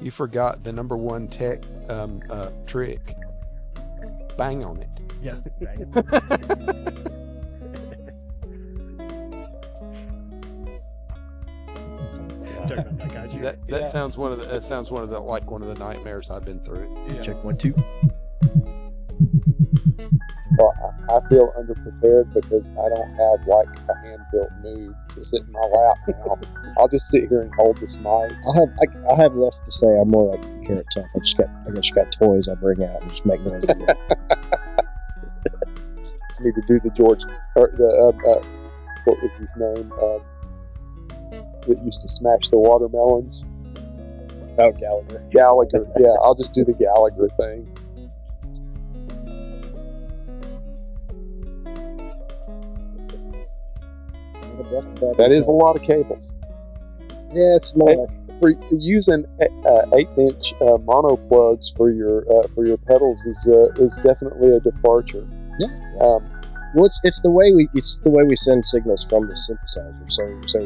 You forgot the number one tech trick. Bang on it. Yeah. That sounds one of the like one of the nightmares I've been through. Yeah. Check 1 2. Well, I feel underprepared because I don't have like a hand-built mood to sit in my lap now. I'll just sit here and hold this mic. I'll have less to say. I'm more like Carrot Top. I just got toys I bring out and just make noise. I need to do the George or the what was his name that used to smash the watermelons. Oh, Gallagher. Gallagher. Yeah, I'll just do the Gallagher thing. That is a lot of cables. Yeah, it's more for using 1/8" mono plugs for your pedals is definitely a departure. Yeah. Well, it's the way we send signals from the synthesizer. So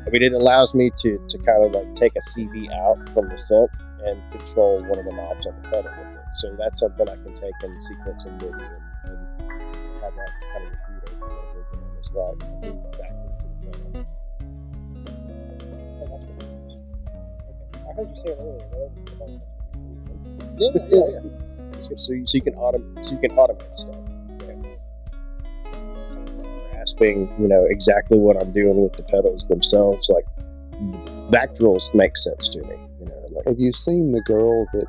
I mean, it allows me to kind of like take a CV out from the synth and control one of the knobs on the pedal with it. So that's something I can take and sequence in MIDI and have that kind of repeat over and over again. That's right. Move back into the pedal. I heard you say it earlier. Yeah. So you can automate stuff. Grasping, exactly what I'm doing with the pedals themselves. Like back drills make sense to me. Have you seen the girl that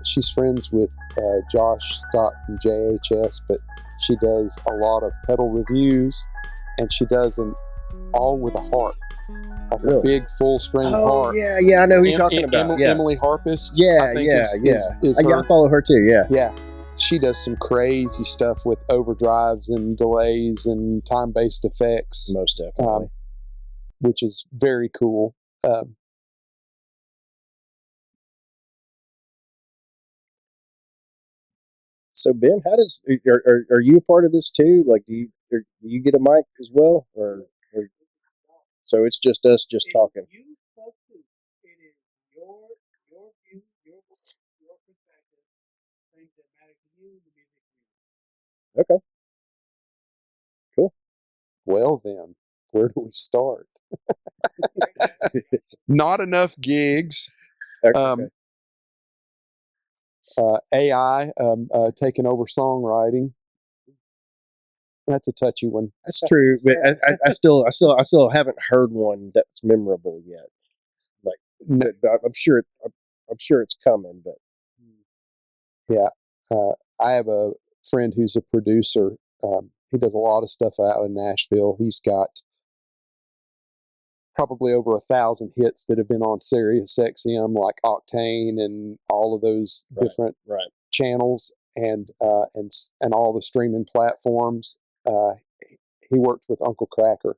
she's friends with Josh Scott from JHS, but she does a lot of pedal reviews, and she does them all with a harp. Like a big full string harp. Yeah, I know who you're talking about. Emily Harpist. Yeah. I follow her too. Yeah. She does some crazy stuff with overdrives and delays and time-based effects. Most definitely. Which is very cool. So Ben, are you a part of this too? Like, do you get a mic as well, or so it's just us talking? It is your view, your perspective, things that matter to you, the music community. Okay. Cool. Well then, where do we start? Not enough gigs. Okay. AI taking over songwriting. That's a touchy one. That's true, but I still haven't heard one that's memorable yet. Like, but I'm sure it's coming. But yeah, I have a friend who's a producer. He does a lot of stuff out in Nashville. He's got probably over 1,000 hits that have been on Sirius XM, like Octane and all of those different channels, and all the streaming platforms. He worked with Uncle Kracker.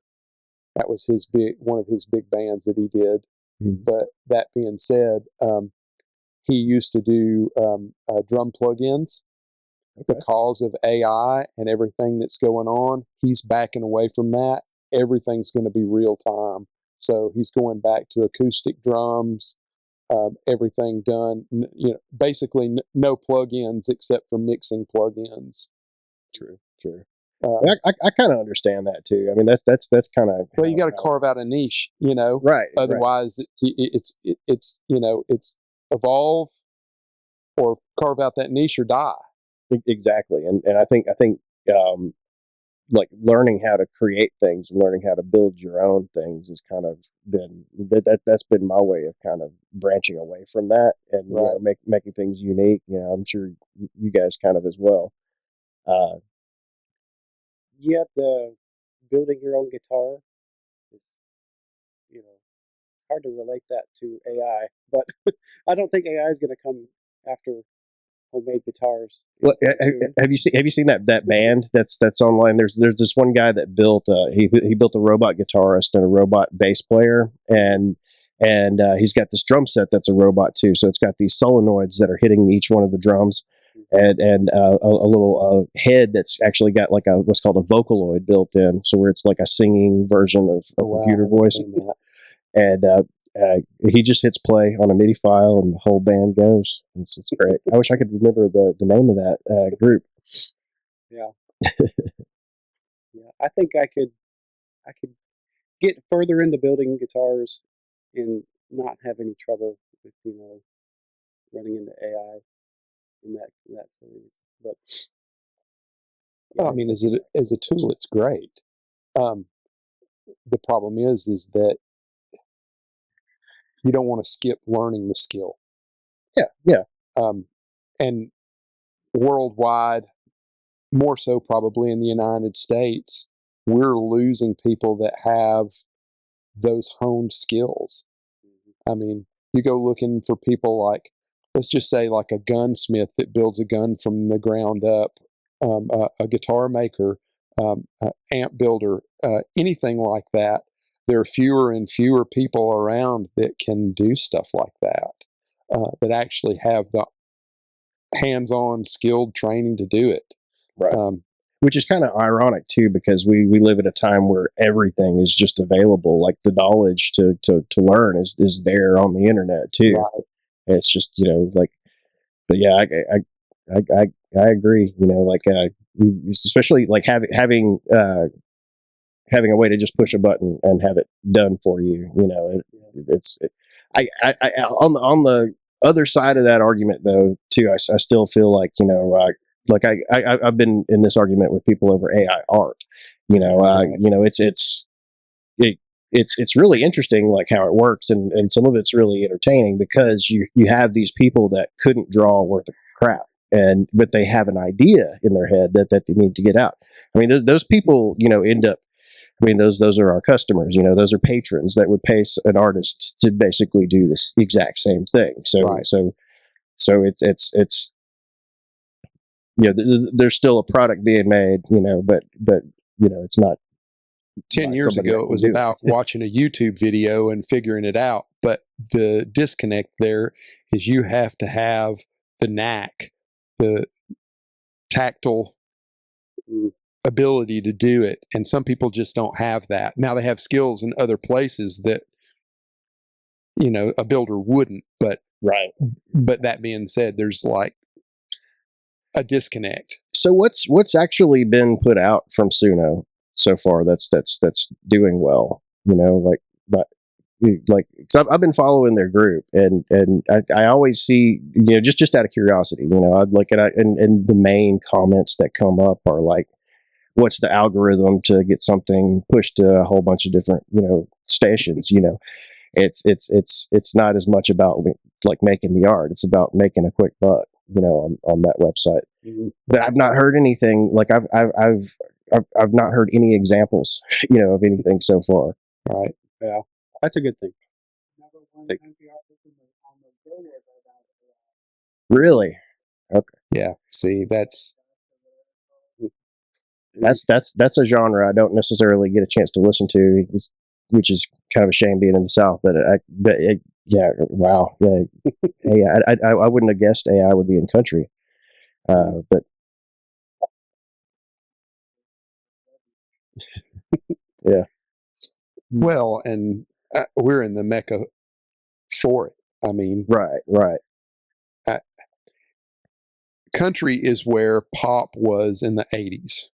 That was one of his big bands that he did. Mm-hmm. But that being said, he used to do drum plugins. Because of AI and everything that's going on, he's backing away from that. Everything's going to be real time. So he's going back to acoustic drums, everything done, basically no plugins except for mixing plugins. True. I kind of understand that too. I mean, that's kind of. Well, you got to carve out a niche, Right. Otherwise, it's evolve or carve out that niche or die. Exactly, and I think like learning how to create things and learning how to build your own things has kind of been that's been my way of kind of branching away from that and making things unique. I'm sure you guys kind of as well. Yeah, the building your own guitar is, it's hard to relate that to AI, but I don't think AI is going to come after homemade guitars. Well, have you seen that band that's online? There's this one guy that built he built a robot guitarist and a robot bass player, and he's got this drum set that's a robot too. So it's got these solenoids that are hitting each one of the drums, and a little head that's actually got like what's called a Vocaloid built in, so where it's like a singing version of a computer voice. And he just hits play on a MIDI file and the whole band goes. It's great. I wish I could remember the name of that group. Yeah. Yeah. I think I could get further into building guitars and not have any trouble with, running into AI in that series. But Well, I mean, as a tool, it's great. The problem is that you don't want to skip learning the skill. Yeah. And worldwide, more so probably in the United States, we're losing people that have those honed skills. I mean, you go looking for people like, let's just say like a gunsmith that builds a gun from the ground up, a guitar maker, amp builder, anything like that. There are fewer and fewer people around that can do stuff like that, that actually have the hands-on skilled training to do it. Right. Which is kind of ironic too, because we live at a time where everything is just available. Like the knowledge to learn is there on the internet too. Right. It's just, but yeah, I agree. Especially like having a way to just push a button and have it done for you. On the other side of that argument though too, I still feel like, I've been in this argument with people over AI art. It's really interesting, like how it works, and some of it's really entertaining because you have these people that couldn't draw worth of crap, but they have an idea in their head that they need to get out. I mean, those people, end up. I mean, those are our customers. Those are patrons that would pay an artist to basically do this exact same thing. So, Right. so it's. There's still a product being made, but it's not. 10 years ago, it was about watching a YouTube video and figuring it out. But the disconnect there is you have to have the knack, the tactile ability to do it. And some people just don't have that. Now they have skills in other places that, a builder wouldn't. But right. But that being said, there's like a disconnect. So what's actually been put out from Suno so far that's doing well, so I've been following their group and I always see, just out of curiosity, I'd look at it and the main comments that come up are like, what's the algorithm to get something pushed to a whole bunch of different, stations, it's not as much about like making the art. It's about making a quick buck, on that website. Mm-hmm. But I've not heard anything like I've not heard any examples, of anything so far. Right. Yeah, that's a good thing. Really? Okay. Yeah. See, that's a genre I don't necessarily get a chance to listen to, which is kind of a shame being in the South. Yeah, wow. Yeah, I wouldn't have guessed AI would be in country, but yeah. Well, and we're in the mecca for it. I mean, right. Country is where pop was in the 80s.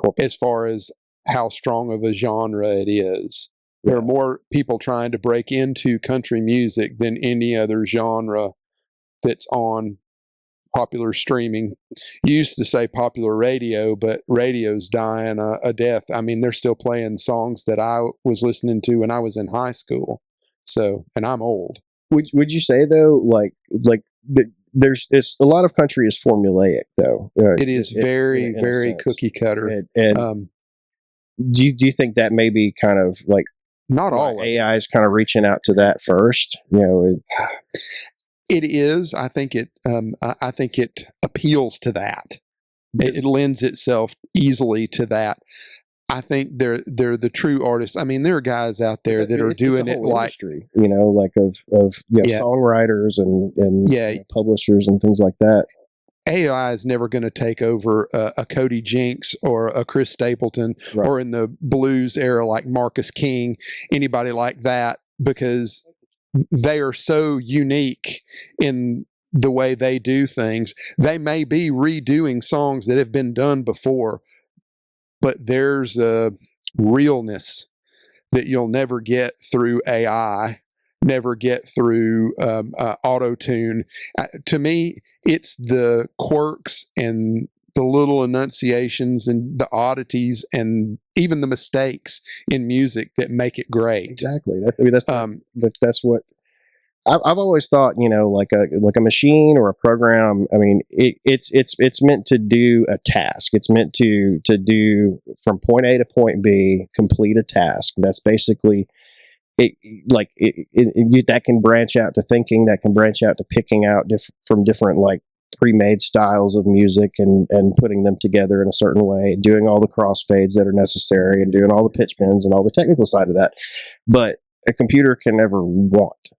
Cool. As far as how strong of a genre it is. There are more people trying to break into country music than any other genre that's on popular streaming. You used to say popular radio, but radio's dying a death. I mean, they're still playing songs that I was listening to when I was in high school. So, and I'm old. Would you say though, like there's a lot of country is formulaic though. It is very cookie cutter. And do you think that may be kind of like not all AI is kind of reaching out to that first? It is. I think it. I think it appeals to that. It lends itself easily to that. I think they're the true artists. I mean, there are guys out there that are doing it like industry, like of songwriters and publishers and things like that. AI is never going to take over a Cody Jinks or a Chris Stapleton, Right. or in the blues era like Marcus King, anybody like that, because they are so unique in the way they do things. They may be redoing songs that have been done before, but there's a realness that you'll never get through AI, never get through auto tune. To me, it's the quirks and the little enunciations and the oddities and even the mistakes in music that make it great. Exactly. That's what I've always thought. Like a machine or a program. I mean, it's meant to do a task. It's meant to do from point A to point B, complete a task. That's basically it. That can branch out to thinking. That can branch out to picking out from different like pre-made styles of music and putting them together in a certain way, doing all the crossfades that are necessary, and doing all the pitch bends and all the technical side of that. But a computer can never want.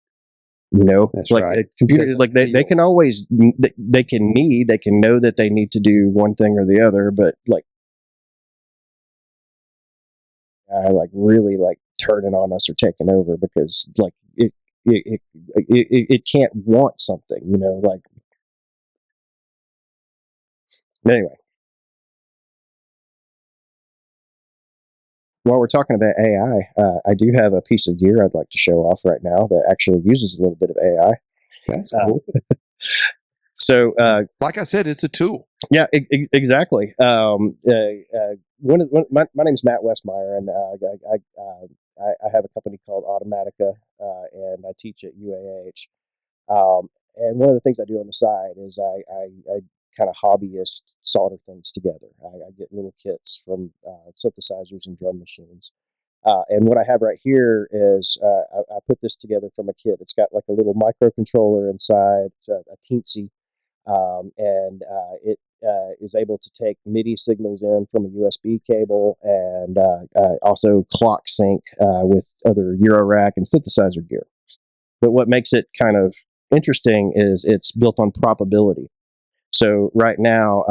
That's like right. Computers, like they can always, they can know that they need to do one thing or the other, but like, really like turning on us or taking over, because like it can't want something, like. Anyway, while we're talking about AI, I do have a piece of gear I'd like to show off right now that actually uses a little bit of AI. That's cool. So, like I said, it's a tool. Yeah, exactly. My name's Matt Westmeyer, and I have a company called Automatica, and I teach at UAH. And one of the things I do on the side is I kind of hobbyist solder things together. I get little kits from synthesizers and drum machines. And what I have right here is I put this together from a kit. It's got like a little microcontroller inside. It's a teensy. And it is able to take MIDI signals in from a USB cable, and also clock sync with other Eurorack and synthesizer gear. But what makes it kind of interesting is it's built on probability. So right now,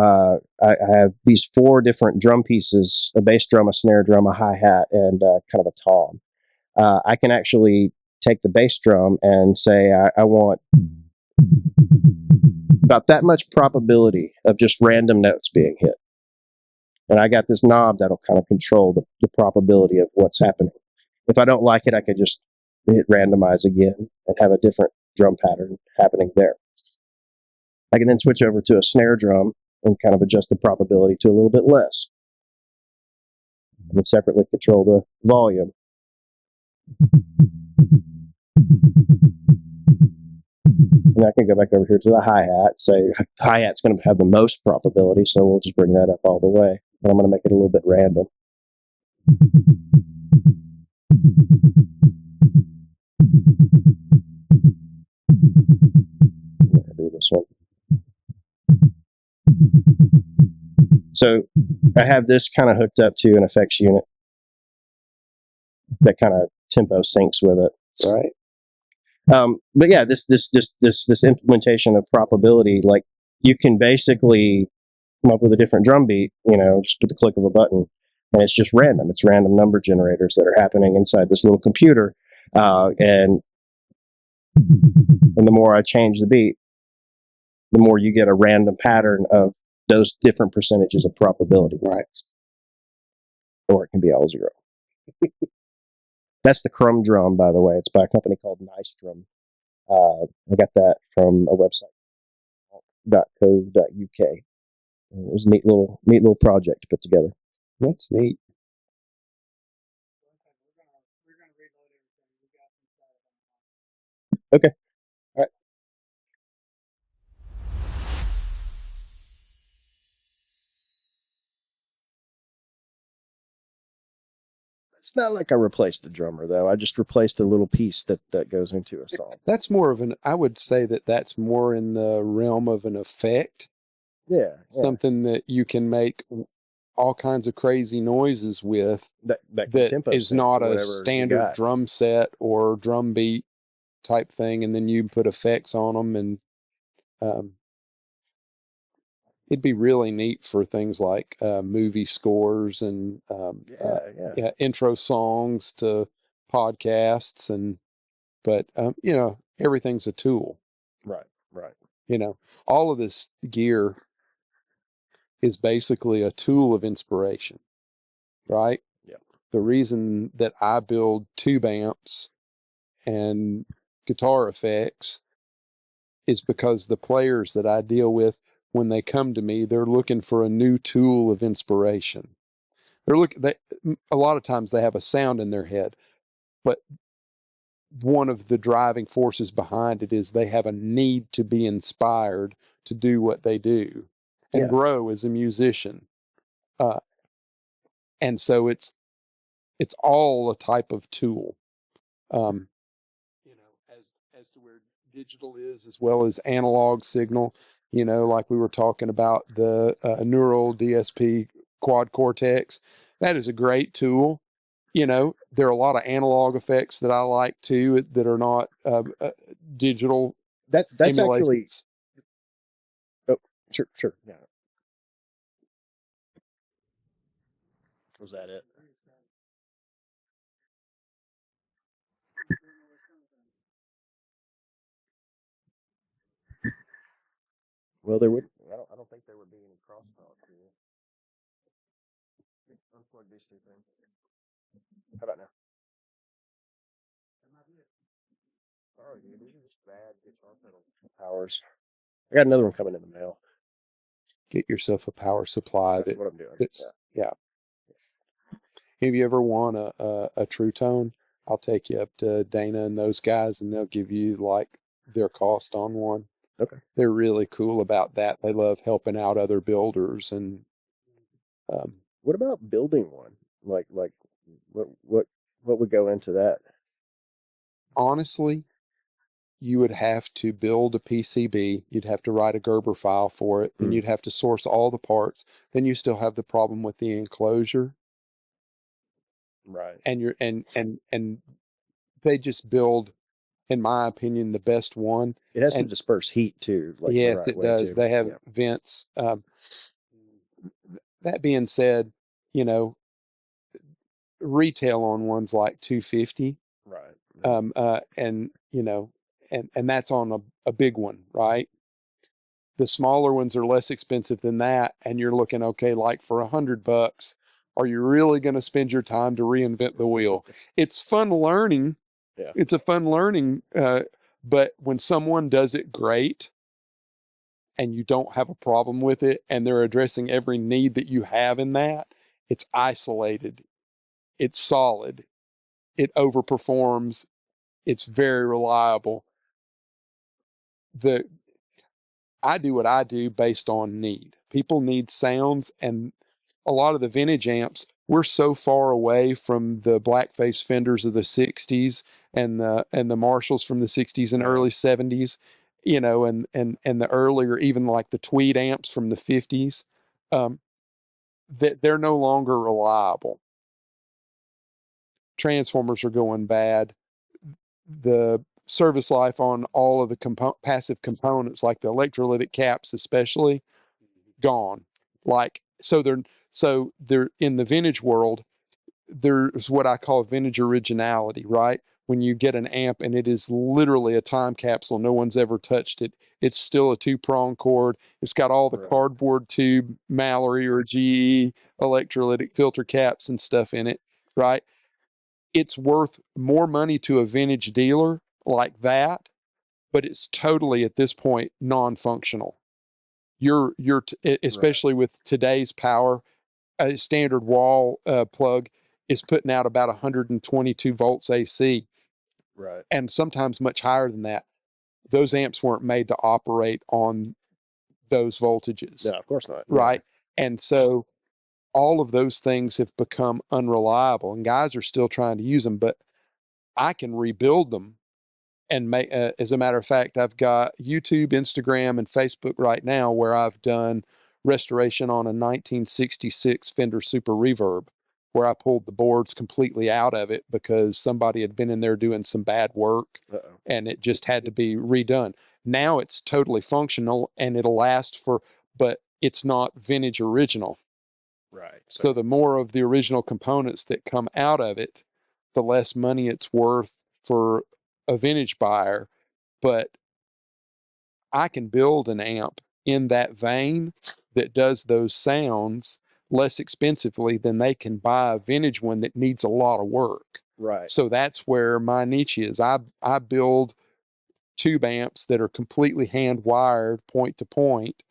I have these 4 different drum pieces: a bass drum, a snare drum, a hi-hat, and kind of a tom. I can actually take the bass drum and say, I want about that much probability of just random notes being hit. And I got this knob that'll kind of control the probability of what's happening. If I don't like it, I could just hit randomize again and have a different drum pattern happening there. I can then switch over to a snare drum and kind of adjust the probability to a little bit less. And then separately control the volume. And I can go back over here to the hi-hat, say hi-hat's going to have the most probability, so we'll just bring that up all the way. And I'm going to make it a little bit random. I'll do this one. So I have this kind of hooked up to an effects unit that kind of tempo syncs with it. Right. But yeah, this implementation of probability, like you can basically come up with a different drum beat, just with the click of a button, and it's just random. It's random number generators that are happening inside this little computer, and the more I change the beat, the more you get a random pattern of those different percentages of probability. Right. Or it can be all 0. That's the Crumb drum, by the way. It's by a company called Nice Drum. I got that from a website, .co.uk. It was a neat little project to put together. That's neat. Okay. All right. It's not like I replaced the drummer, though. I just replaced a little piece that goes into a song. That's more of I would say that's more in the realm of an effect. Yeah. Something that you can make all kinds of crazy noises with that is not a standard drum set or drum beat type thing, and then you put effects on them, and it'd be really neat for things like movie scores and intro songs to podcasts, but everything's a tool. Right. All of this gear is basically a tool of inspiration, right? Yeah. The reason that I build tube amps and guitar effects is because the players that I deal with, when they come to me, they're looking for a new tool of inspiration. A lot of times they have a sound in their head, but one of the driving forces behind it is they have a need to be inspired to do what they do and grow as a musician. And so it's all a type of tool. As to where digital is as well as analog signal, like we were talking about the neural DSP quad cortex, that is a great tool. There are a lot of analog effects that I like too that are not digital. That's actually. Oh, sure. Yeah. Was that it? Well, there would. I don't think there would be any crosstalk here. Unplug these two things. How about now? Sorry, dude. These are just bad guitar pedal powers. I got another one coming in the mail. Get yourself a power supply. That's what I'm doing. Yeah. Have you ever won a True Tone? I'll take you up to Dana and those guys, and they'll give you like their cost on one. Okay. They're really cool about that. They love helping out other builders. And what about building one? Like what would go into that? Honestly, you would have to build a PCB. You'd have to write a Gerber file for it. Then you'd have to source all the parts. Then you still have the problem with the enclosure. Right. And they just build, in my opinion, the best one. It has to disperse heat too. Like yes, the right it does. too. They have vents. That being said, retail on one's like $250. Right. And that's on a big one, right? The smaller ones are less expensive than that, and you're looking, okay, like for $100, are you really going to spend your time to reinvent the wheel? It's fun learning. Yeah. It's a fun learning, but when someone does it great and you don't have a problem with it and they're addressing every need that you have in that, it's isolated, it's solid, it overperforms, it's very reliable. I do what I do based on need. People need sounds, and a lot of the vintage amps, we're so far away from the blackface Fenders of the 60s and the Marshalls from the 60s and early 70s, and the earlier, even like the Tweed amps from the 50s, that they're no longer reliable. Transformers are going bad. The service life on all of the passive components, like the electrolytic caps especially, gone. So they're in the vintage world, there's what I call vintage originality, right? When you get an amp and it is literally a time capsule, no one's ever touched it. It's still a 2-prong cord. It's got all the cardboard tube Mallory or GE electrolytic filter caps and stuff in it, right? It's worth more money to a vintage dealer like that, but it's totally at this point non-functional. Especially with today's power, a standard wall plug is putting out about 122 volts AC, right, and sometimes much higher than that. Those amps weren't made to operate on those voltages. No, of course not. Right, and so all of those things have become unreliable, and guys are still trying to use them. But I can rebuild them and make. As a matter of fact, I've got YouTube, Instagram, and Facebook right now where I've done restoration on a 1966 Fender Super Reverb, where I pulled the boards completely out of it because somebody had been in there doing some bad work and it just had to be redone. Now it's totally functional and it'll last but it's not vintage original. Right. So the more of the original components that come out of it, the less money it's worth for a vintage buyer. But I can build an amp in that vein that does those sounds less expensively than they can buy a vintage one that needs a lot of work. Right. So that's where my niche is. I build tube amps that are completely hand wired point to point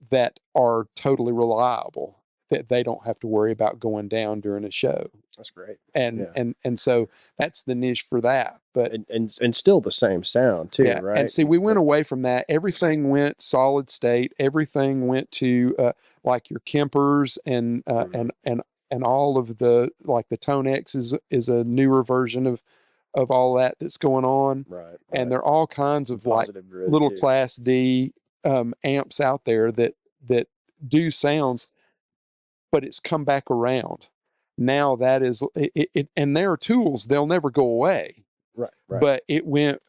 that are totally reliable, that they don't have to worry about going down during a show. That's great. And Yeah. and so that's the niche for that. But and still the same sound too, yeah, right? and see, we went away from that. Everything went solid state. Everything went to like your Kempers and and all of the, like the Tone X is a newer version of all that that's going on. Right. And there are all kinds of like Positive grid little too. Class D amps out there that do sounds, but it's come back around. Now that is it, and there are tools, they'll never go away. Right. Right. But it went,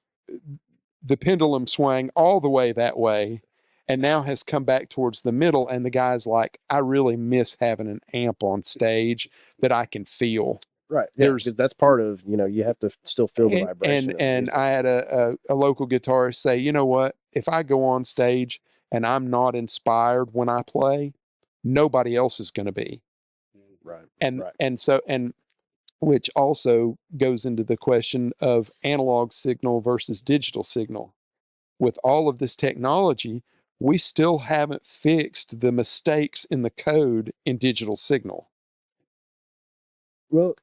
the pendulum swung all the way that way, and now has come back towards the middle. And the guy's like, I really miss having an amp on stage that I can feel. Right. Yeah, because that's part of, you have to still feel the vibration. And I had a local guitarist say, you know what? If I go on stage and I'm not inspired when I play, nobody else is going to be. Right. And so, which also goes into the question of analog signal versus digital signal. With all of this technology, we still haven't fixed the mistakes in the code in digital signal. Well,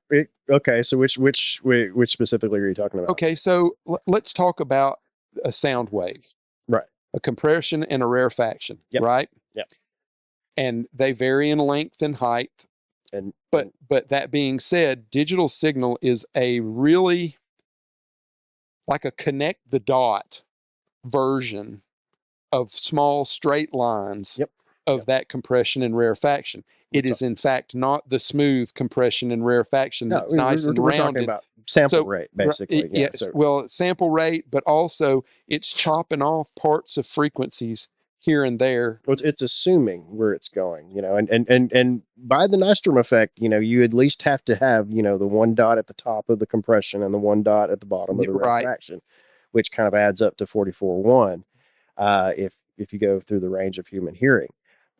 okay. So which specifically are you talking about? Okay, so let's talk about a sound wave. Right. A compression and a rarefaction. Yep. Right. Yep. And they vary in length and height. But that being said, digital signal is a really like a connect the dot version of small straight lines of that compression and rarefaction. It is in fact not the smooth compression and rarefaction that's nice and rounded. We're talking about sample rate, basically. Yes. Well, sample rate, but also it's chopping off parts of frequencies here and there. Well, it's assuming where it's going, and by the Nystrom effect, you at least have to have, the one dot at the top of the compression and the one dot at the bottom of the rarefaction, which kind of adds up to 44.1 if you go through the range of human hearing.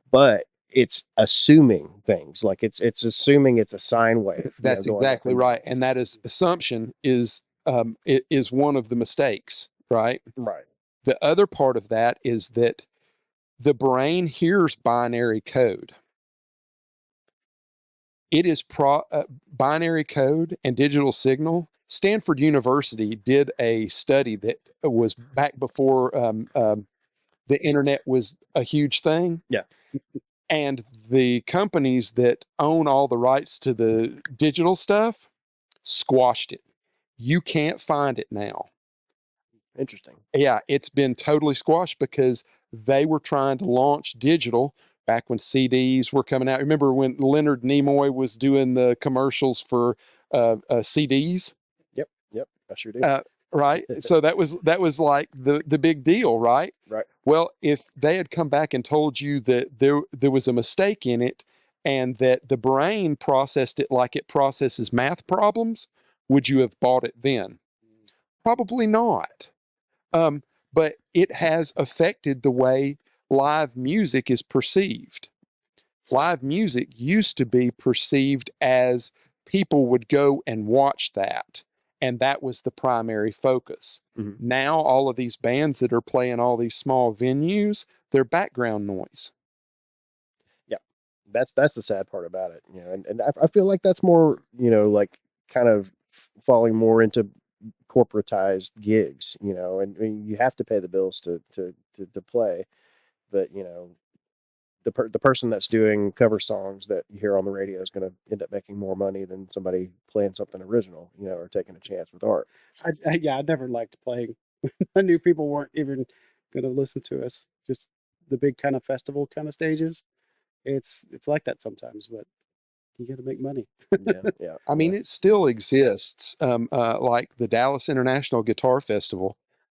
But it's assuming things, like it's assuming it's a sine wave. That's exactly right. And that is assumption is one of the mistakes, right? Right. The other part of that is that the brain hears binary code. It is binary code and digital signal. Stanford University did a study that was back before the internet was a huge thing. Yeah. And the companies that own all the rights to the digital stuff squashed it. You can't find it now. Interesting. Yeah, it's been totally squashed because they were trying to launch digital back when CDs were coming out. Remember when Leonard Nimoy was doing the commercials for CDs? Yep, I sure do. Right. So that was like the big deal, right? Right. Well, if they had come back and told you that there was a mistake in it and that the brain processed it like it processes math problems, would you have bought it then? Probably not. But it has affected the way live music is perceived. Live music used to be perceived as people would go and watch that, and that was the primary focus. Mm-hmm. Now, all of these bands that are playing all these small venues, they're background noise. Yeah, that's the sad part about it, and I feel like that's more, like kind of falling more into corporatized gigs, and you have to pay the bills to play, but the person that's doing cover songs that you hear on the radio is going to end up making more money than somebody playing something original, or taking a chance with art. I never liked playing. I knew people weren't even going to listen to us. Just the big kind of festival kind of stages. It's like that sometimes, but you got to make money. Yeah. I mean, it still exists. Like the Dallas International Guitar Festival,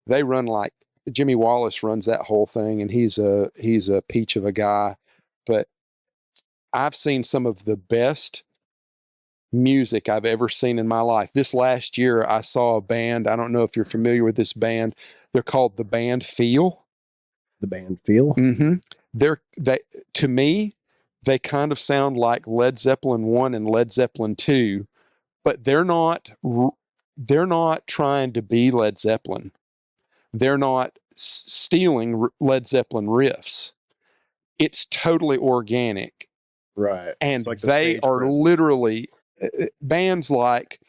they run like Jimmy Wallace runs that whole thing, and he's a peach of a guy. But I've seen some of the best music I've ever seen in my life. This last year, I saw a band. I don't know if you're familiar with this band. They're called the band Feel. The band Feel. Mm-hmm. They to me, they kind of sound like Led Zeppelin 1 and Led Zeppelin 2, but they're not trying to be Led Zeppelin. They're not stealing Led Zeppelin riffs. It's totally organic. Right. And like they are literally bands like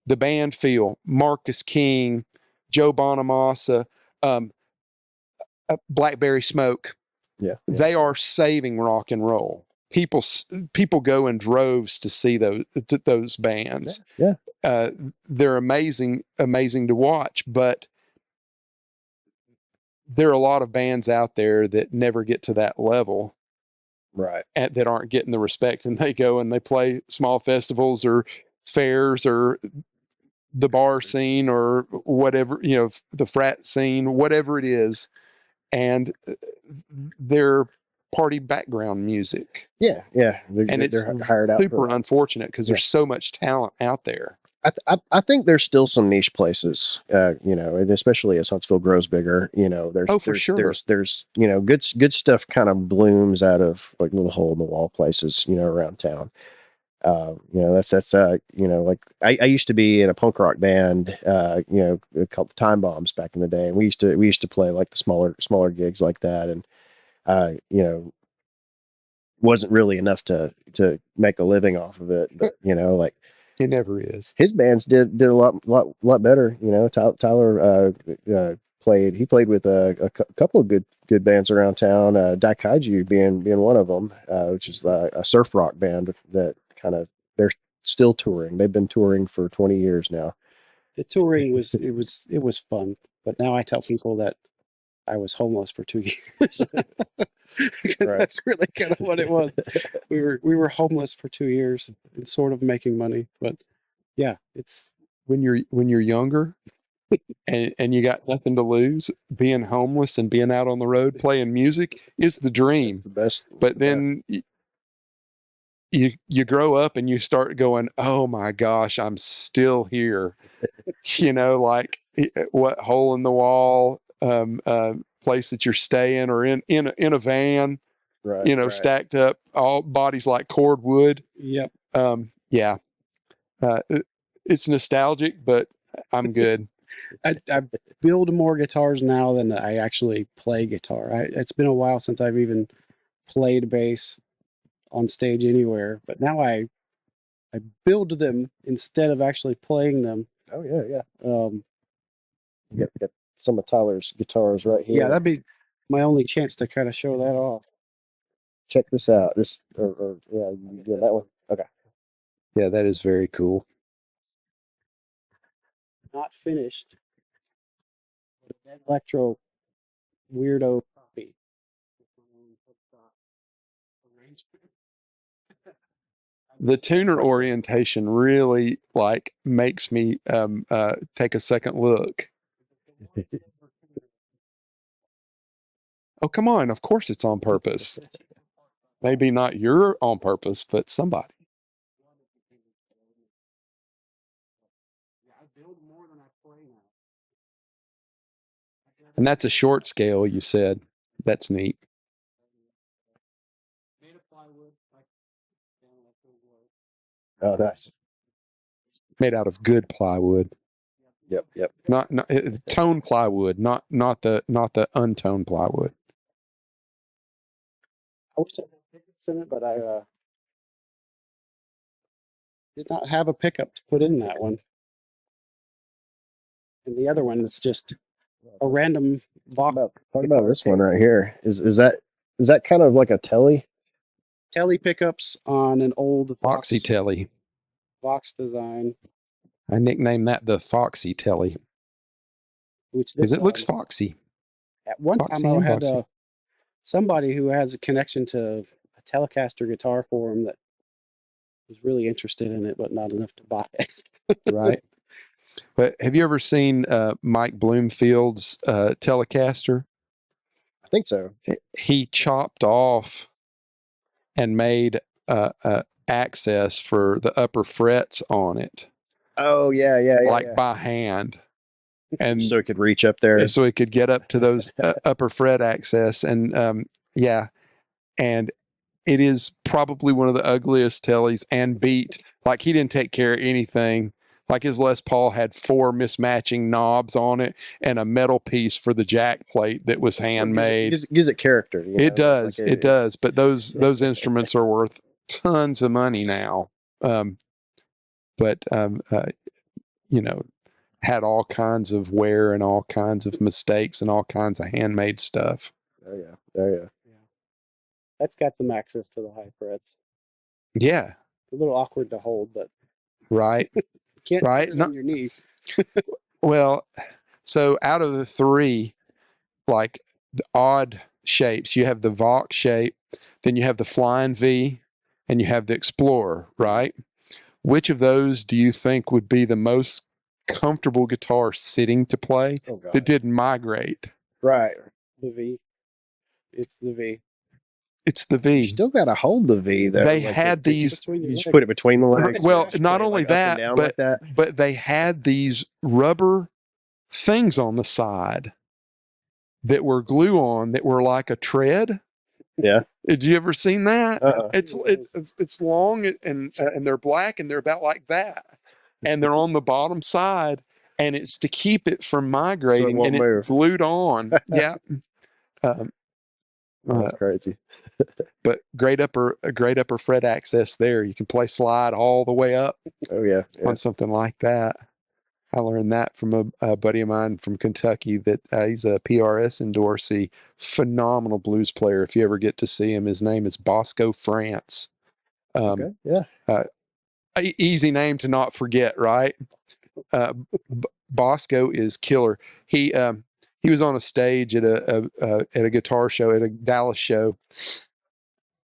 the band Feel, Marcus King, Joe Bonamassa, Blackberry Smoke. Yeah. They are saving rock and roll. People go in droves to see those bands. Yeah. They're amazing to watch, but there are a lot of bands out there that never get to that level. Right. That aren't getting the respect, and they go and they play small festivals or fairs or the bar scene or whatever, the frat scene, whatever it is, and they're party background music. Yeah. They're hired out. Super unfortunate because there's so much talent out there. I think there's still some niche places, and especially as Huntsville grows bigger, there's good stuff kind of blooms out of like little hole in the wall places, around town. That's like I used to be in a punk rock band, called the Time Bombs back in the day, and we used to play like the smaller gigs like that, and wasn't really enough to make a living off of it, but like. It never is. His bands did a lot better. Tyler played. He played with a couple of good bands around town. Daikaiju being one of them, which is a surf rock band that they're still touring. They've been touring for 20 years now. The touring was fun, but now I tell people that I was homeless for 2 years. Because Right. That's really kind of what it was. We were homeless for 2 years and sort of making money, but yeah, it's when you're younger and you got nothing to lose, being homeless and being out on the road playing music is the dream. It's the best. But then you grow up and you start going, oh my gosh, I'm still here. Like what hole in the wall place that you're staying, or in a van, right. stacked up, all bodies like cordwood. Yep. Yeah. It's nostalgic, but I'm good. I build more guitars now than I actually play guitar. It's been a while since I've even played bass on stage anywhere, but now I build them instead of actually playing them. Oh yeah. You got some of Tyler's guitars right here. Yeah, that'd be my only chance to kind of show that off. Check this out. This yeah, that one. Okay. Yeah, that is very cool. Not finished. But an electro weirdo copy. The tuner orientation really makes me take a second look. Oh, come on. Of course it's on purpose. Maybe not your on purpose, but somebody. And that's a short scale, you said. That's neat. Oh, nice. Made out of good plywood. Yep. Not tone plywood, not the untoned plywood. I wish I had pickups in it, but I did not have a pickup to put in that one. And the other one is just a random Vox. Talk about this one right here. Is that kind of like a telly? Telly pickups on an old Foxy Telly. Vox design. I nicknamed that the Foxy Telly. Because it looks foxy. At one Foxy time, I had Foxy. somebody who has a connection to a Telecaster guitar for him that was really interested in it, but not enough to buy it. Right. But have you ever seen Mike Bloomfield's Telecaster? I think so. He chopped off and made access for the upper frets on it, Oh yeah, like by hand, and so it could reach up there. so it could get up to those upper fret access. And yeah, and it is probably one of the ugliest tellies, and beat, like, he didn't take care of anything. Like, his Les Paul had 4 mismatching knobs on it and a metal piece for the jack plate that was handmade. Gives it character. It does. It does. But those instruments are worth tons of money now. But you know, had all kinds of wear and all kinds of mistakes and all kinds of handmade stuff. Oh yeah. That's got some access to the high frets. Yeah. A little awkward to hold, but right. Can't right. put it on your knee. Well, so out of the 3, like, the odd shapes, you have the Vox shape, then you have the Flying V, and you have the Explorer, right? Which of those do you think would be the most comfortable guitar sitting to play that didn't migrate? Right. The V. It's the V. It's the V. You still got to hold the V though. They had these. You just put it between the legs. Well, not only like up and that, down but like that. but they had these rubber things on the side that were glue on that were like a tread. Yeah. Did you ever seen that? Uh-uh. It's long and they're black and they're about like that, and they're on the bottom side, and it's to keep it from migrating, and it's glued on. Yeah. That's crazy. But great upper fret access there. You can play slide all the way up. Oh yeah. On something like that. I learned that from a buddy of mine from Kentucky that he's a PRS endorsee, phenomenal blues player. If you ever get to see him, his name is Bosco France. Okay. Yeah. Easy name to not forget, right? Bosco is killer. He was on a stage at a guitar show, at a Dallas show,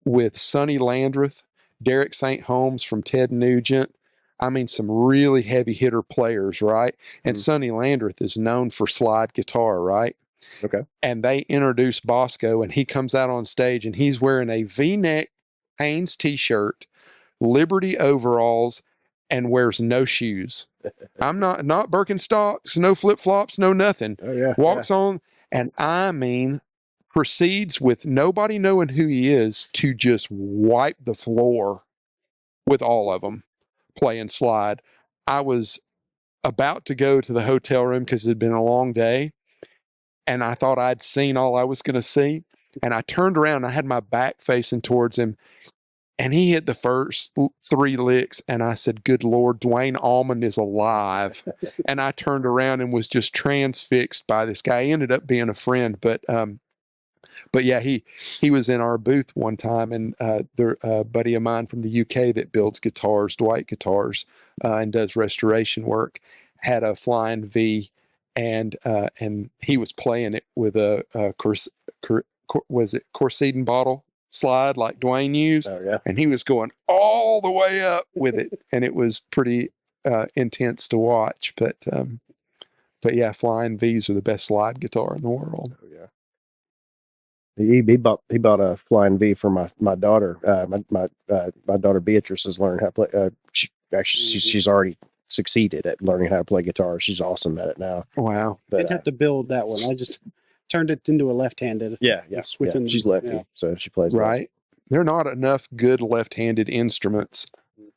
with Sonny Landreth, Derek St. Holmes from Ted Nugent. I mean, some really heavy hitter players, right? And Sonny Landreth is known for slide guitar, right? Okay. And they introduce Bosco, and he comes out on stage, and he's wearing a V-neck Hanes t-shirt, Liberty overalls, and wears no shoes. I'm not Birkenstocks, no flip-flops, no nothing. Oh yeah. Walks on, and I mean, proceeds with nobody knowing who he is to just wipe the floor with all of them playing slide. I was about to go to the hotel room because it had been a long day, and I thought I'd seen all I was going to see. And I turned around, I had my back facing towards him, and he hit the first 3 licks, and I said, "Good Lord, Dwayne Allman is alive." And I turned around and was just transfixed by this guy. He ended up being a friend, but yeah, he was in our booth one time, and a buddy of mine from the UK that builds guitars, Dwight Guitars, and does restoration work, had a Flying V, and he was playing it with a was it Corsedon bottle slide like Dwayne used. Oh yeah. And he was going all the way up with it, and it was pretty intense to watch. But yeah, Flying V's are the best slide guitar in the world. Oh yeah. He bought a Flying V for my daughter. My daughter Beatrice is learning how to play. She's already succeeded at learning how to play guitar. She's awesome at it now. Wow. But I'd have to build that one. I just turned it into a left-handed. Yeah. She's lefty, so she plays right. There are not enough good left-handed instruments,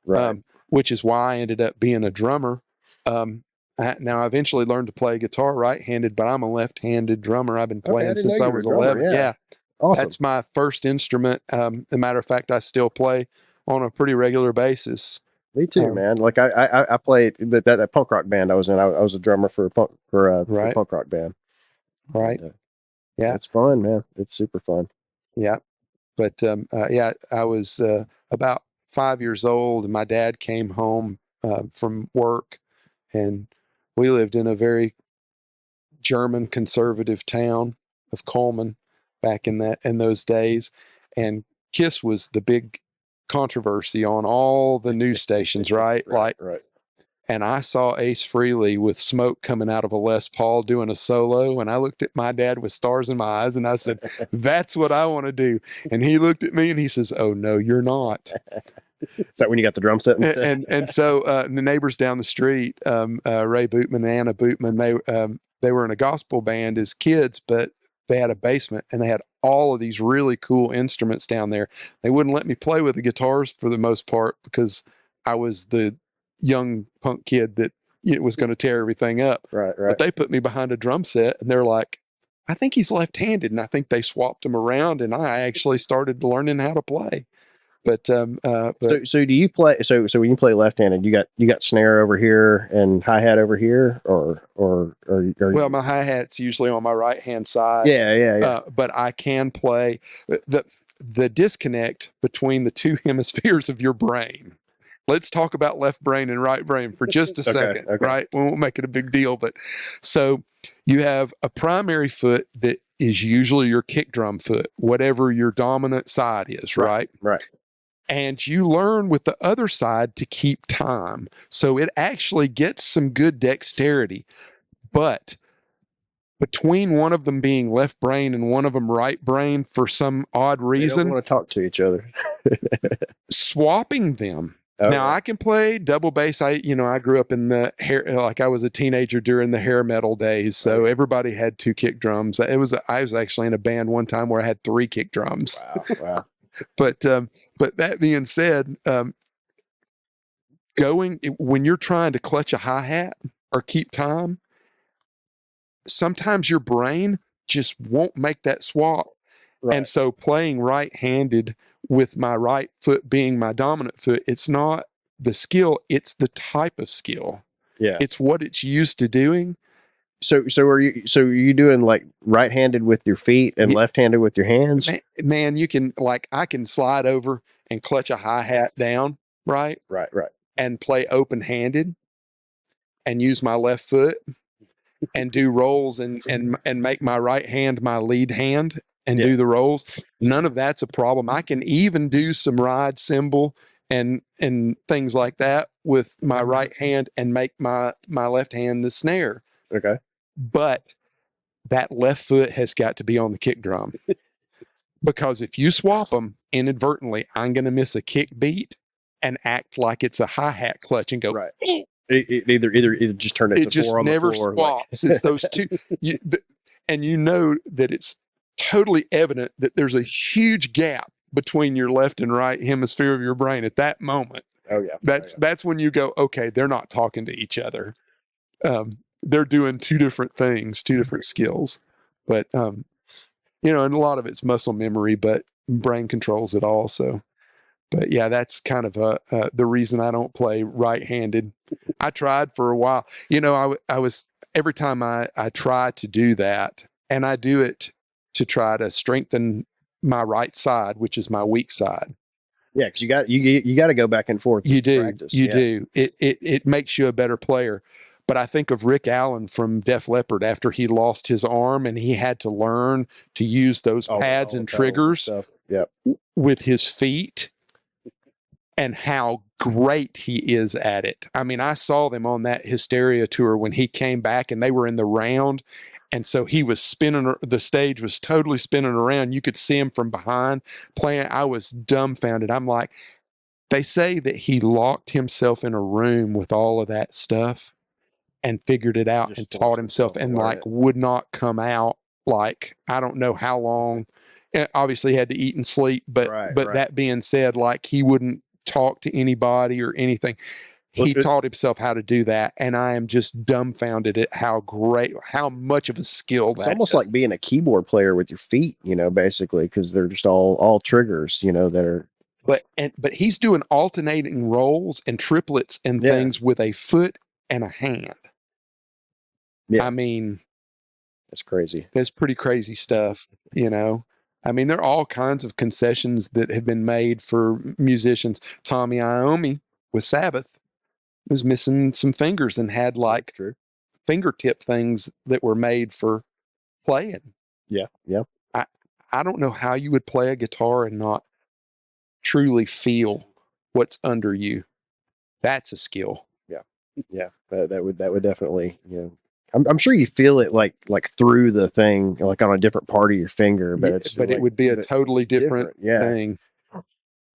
right? Which is why I ended up being a drummer. Now I eventually learned to play guitar right-handed, but I'm a left-handed drummer. I've been playing since I was 11. Yeah. Awesome. That's my first instrument. As a matter of fact, I still play on a pretty regular basis. Me too, man. Like I played that punk rock band I was in. I was a drummer for a punk rock band. Right. Yeah, it's fun, man. It's super fun. Yeah, but I was about 5 years old, and my dad came home from work, and we lived in a very German conservative town of Coleman back in those days, and Kiss was the big controversy on all the news stations, right? Right. and I saw Ace Frehley with smoke coming out of a Les Paul doing a solo, and I looked at my dad with stars in my eyes, and I said, "That's what I want to do." And he looked at me and he says, "Oh no, you're not." Is that when you got the drum set? And so the neighbors down the street, Ray Bootman and Anna Bootman, they were in a gospel band as kids, but they had a basement and they had all of these really cool instruments down there. They wouldn't let me play with the guitars for the most part because I was the young punk kid that was going to tear everything up. Right. But they put me behind a drum set and they're like, "I think he's left-handed," and I think they swapped him around, and I actually started learning how to play. But so do you play? So when you play left-handed, you got snare over here and hi-hat over here, or well, my hi-hat's usually on my right-hand side. Yeah. But I can play the disconnect between the two hemispheres of your brain. Let's talk about left brain and right brain for just a second, okay. right? We won't make it a big deal, but so you have a primary foot that is usually your kick drum foot, whatever your dominant side is, right? Right. And you learn with the other side to keep time. So it actually gets some good dexterity. But between one of them being left brain and one of them right brain, for some odd They reason, don't want to talk to each other. swapping them. Okay. Now I can play double bass. I grew up in the hair, like I was a teenager during the hair metal days. So everybody had two kick drums. I was actually in a band one time where I had three kick drums. Wow. But that being said, when you're trying to clutch a hi-hat or keep time, sometimes your brain just won't make that swap. Right. And so playing right-handed with my right foot being my dominant foot, it's not the skill, it's the type of skill. Yeah. It's what it's used to doing. So are you doing like right-handed with your feet and left-handed with your hands? Man, you can, like, I can slide over and clutch a hi-hat down, right? Right. And play open-handed and use my left foot and do rolls and make my right hand my lead hand and do the rolls. None of that's a problem. I can even do some ride cymbal and things like that with my right hand and make my left hand the snare. Okay. But that left foot has got to be on the kick drum. Because if you swap them inadvertently, I'm going to miss a kick beat and act like it's a hi-hat clutch and go, right. It either just turn it to four on the floor. It just never swaps. It's those two. And you know that it's totally evident that there's a huge gap between your left and right hemisphere of your brain at that moment. Oh, yeah. That's when you go, okay, they're not talking to each other. They're doing two different things, two different skills. But, and a lot of it's muscle memory, but brain controls it all. So, but yeah, that's kind of the reason I don't play right-handed. I tried for a while. I was every time I try to do that, and I do it to try to strengthen my right side, which is my weak side. Yeah, because you got to go back and forth. You do. Practice. You do. It makes you a better player. But I think of Rick Allen from Def Leppard after he lost his arm and he had to learn to use those pads and triggers with his feet, and how great he is at it. I mean, I saw them on that Hysteria tour when he came back and they were in the round. And so he was spinning, the stage was totally spinning around. You could see him from behind playing. I was dumbfounded. I'm like, they say that he locked himself in a room with all of that stuff and figured it out and taught himself and would not come out. Like, I don't know how long. Obviously he had to eat and sleep, but that being said, like, he wouldn't talk to anybody or anything. He taught himself how to do that, and I am just dumbfounded at how much of a skill that is. It's almost like being a keyboard player with your feet, basically, because they're just all triggers, that are. But he's doing alternating rolls and triplets and things with a foot and a hand. Yeah. I mean, that's crazy. That's pretty crazy stuff, I mean, there are all kinds of concessions that have been made for musicians. Tommy Iommi with Sabbath was missing some fingers and had like fingertip things that were made for playing. Yeah. I don't know how you would play a guitar and not truly feel what's under you. That's a skill. Yeah. Yeah, that would definitely, I'm sure you feel it like through the thing, like on a different part of your finger, but Yeah, it's but it like would be a totally different Yeah. thing.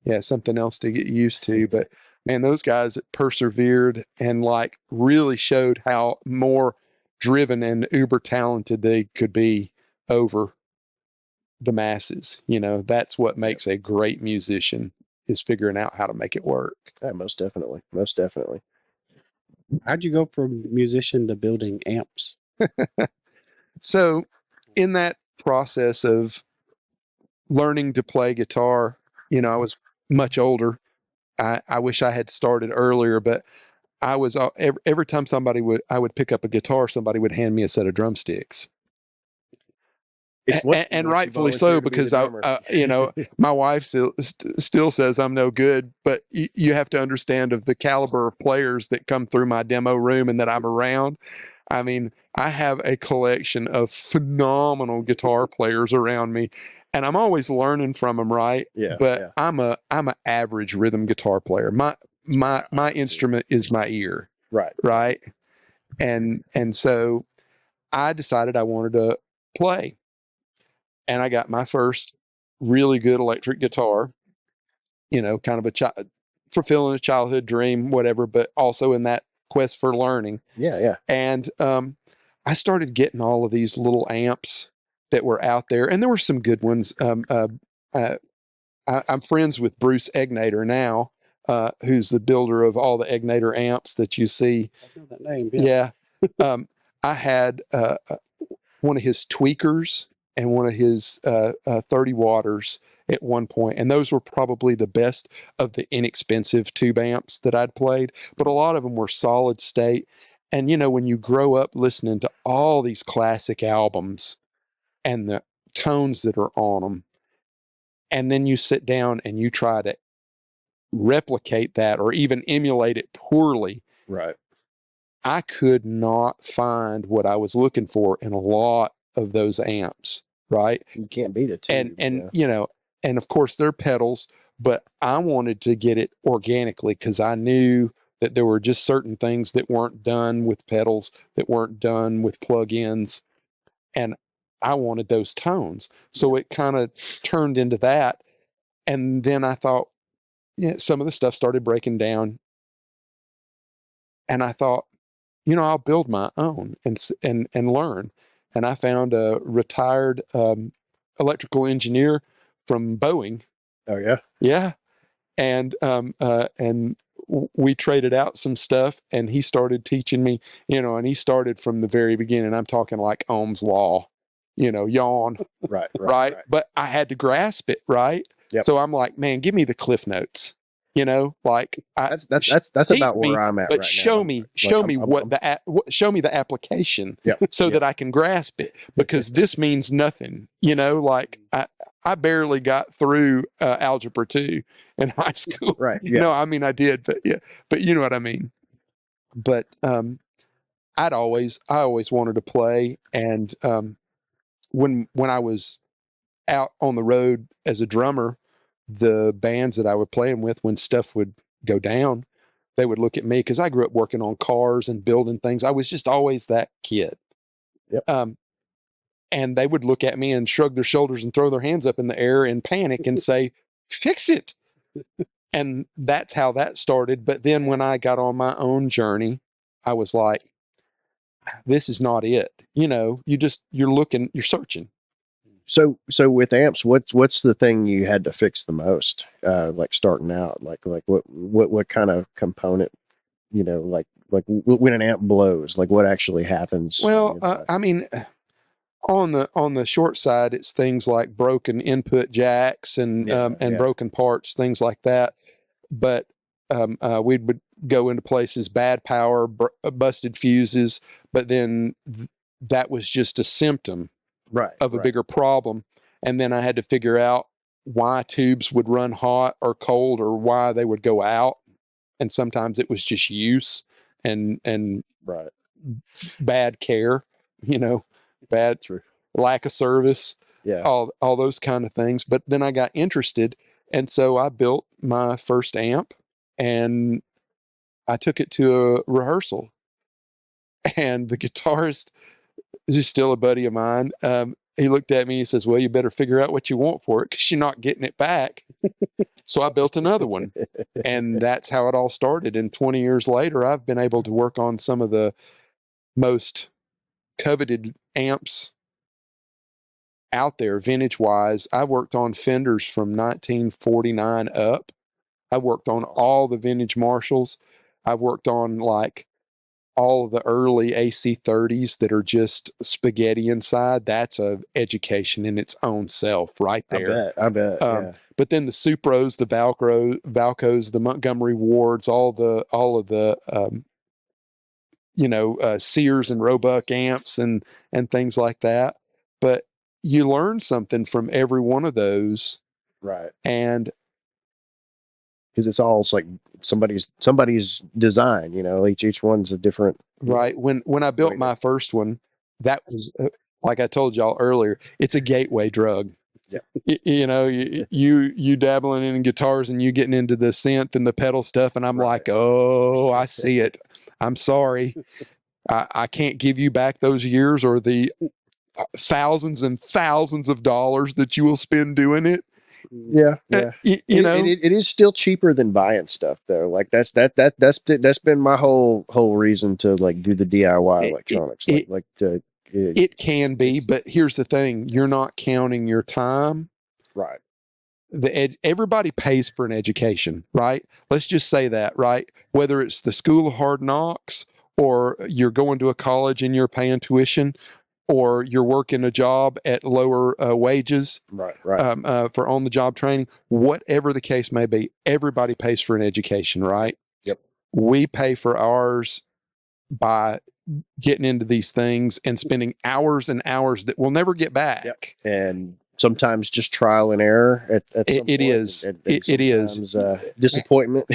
Yeah, something else to get used to. But man, those guys that persevered and like really showed how more driven and uber talented they could be over the masses. That's what makes a great musician, is figuring out how to make it work. Yeah, most definitely. Most definitely. How'd you go from musician to building amps? So, in that process of learning to play guitar, I was much older. I wish I had started earlier, but I was every time I would pick up a guitar, somebody would hand me a set of drumsticks. It's what And makes you rightfully so, volunteer to be the because drummer. my wife still says I'm no good, but you have to understand of the caliber of players that come through my demo room and that I'm around. I mean, I have a collection of phenomenal guitar players around me, and I'm always learning from them, right? Yeah, But yeah. I'm an average rhythm guitar player. My instrument is my ear, Right. right? And so I decided I wanted to play, and I got my first really good electric guitar. Kind of fulfilling a childhood dream, whatever, but also in that quest for learning. Yeah, yeah. And I started getting all of these little amps that were out there, and there were some good ones. I'm friends with Bruce Egnator now, who's the builder of all the Egnator amps that you see. I know that name. Yeah. I had one of his tweakers and one of his 30 waters at one point, and those were probably the best of the inexpensive tube amps that I'd played, but a lot of them were solid state. And when you grow up listening to all these classic albums and the tones that are on them, and then you sit down and you try to replicate that or even emulate it poorly, Right. I could not find what I was looking for in a lot of those amps, right? You can't beat it, too. And of course they're pedals, but I wanted to get it organically because I knew that there were just certain things that weren't done with pedals, that weren't done with plugins, and I wanted those tones. So it kind of turned into that. And then I thought, some of the stuff started breaking down, and I thought, I'll build my own and learn. And I found a retired electrical engineer from Boeing. Oh, yeah. Yeah, and we traded out some stuff, and he started teaching me. And he started from the very beginning. I'm talking like Ohm's law, yawn, right? But I had to grasp it, right? Yep. So I'm like, man, give me the cliff notes. Like that's about where I'm at but right show now. me, show me show me the application, so that I can grasp it, because this means nothing. Like I barely got through algebra 2 in high school. Right. Yeah. No, I mean I did, but you know what I mean. But I always wanted to play, and when I was out on the road as a drummer, the bands that I would play them with, when stuff would go down, they would look at me because I grew up working on cars and building things. I was just always that kid. Yep. And they would look at me and shrug their shoulders and throw their hands up in the air in panic and say, "Fix it." And that's how that started. But then when I got on my own journey, I was like, this is not it. You're looking, you're searching. So with amps, what's the thing you had to fix the most? Like starting out, like what kind of component, like when an amp blows, like what actually happens? Well, I mean, on the short side, it's things like broken input jacks and broken parts, things like that. But we would go into places, bad power, busted fuses, but then that was just a symptom of a bigger problem. And then I had to figure out why tubes would run hot or cold, or why they would go out. And sometimes it was just use and bad care, bad lack of service, all those kind of things. But then I got interested, and so I built my first amp, and I took it to a rehearsal, and the guitarist, this is still a buddy of mine. He looked at me and he says, "Well, you better figure out what you want for it because you're not getting it back." So I built another one, and that's how it all started. And 20 years later, I've been able to work on some of the most coveted amps out there, vintage wise. I worked on Fenders from 1949 up. I worked on all the vintage Marshalls. I worked on like all of the early AC30s that are just spaghetti inside. That's a education in its own self right there. I bet. Yeah. But then the Supros, the Valcos, the Montgomery Wards, all of the Sears and Roebuck amps and things like that. But you learn something from every one of those, Right. and because it's all like somebody's design, each one's a different. right. When I built my first one, that was like I told y'all earlier, it's a gateway drug. Yeah. You dabbling in guitars and you getting into the synth and the pedal stuff, and I'm like, oh, I see it. I'm sorry. I can't give you back those years or the thousands and thousands of dollars that you will spend doing it. Yeah. It is still cheaper than buying stuff though. Like that's been my whole reason to like do the DIY electronics. It can be, but here's the thing: you're not counting your time. Right. Everybody pays for an education, right? Let's just say that, right? Whether it's the School of Hard Knocks, or you're going to a college and you're paying tuition, or you're working a job at lower wages, right. For on-the-job training, whatever the case may be, everybody pays for an education, right? Yep. We pay for ours by getting into these things and spending hours and hours that we'll never get back. Yep. And sometimes just trial and error it is disappointment.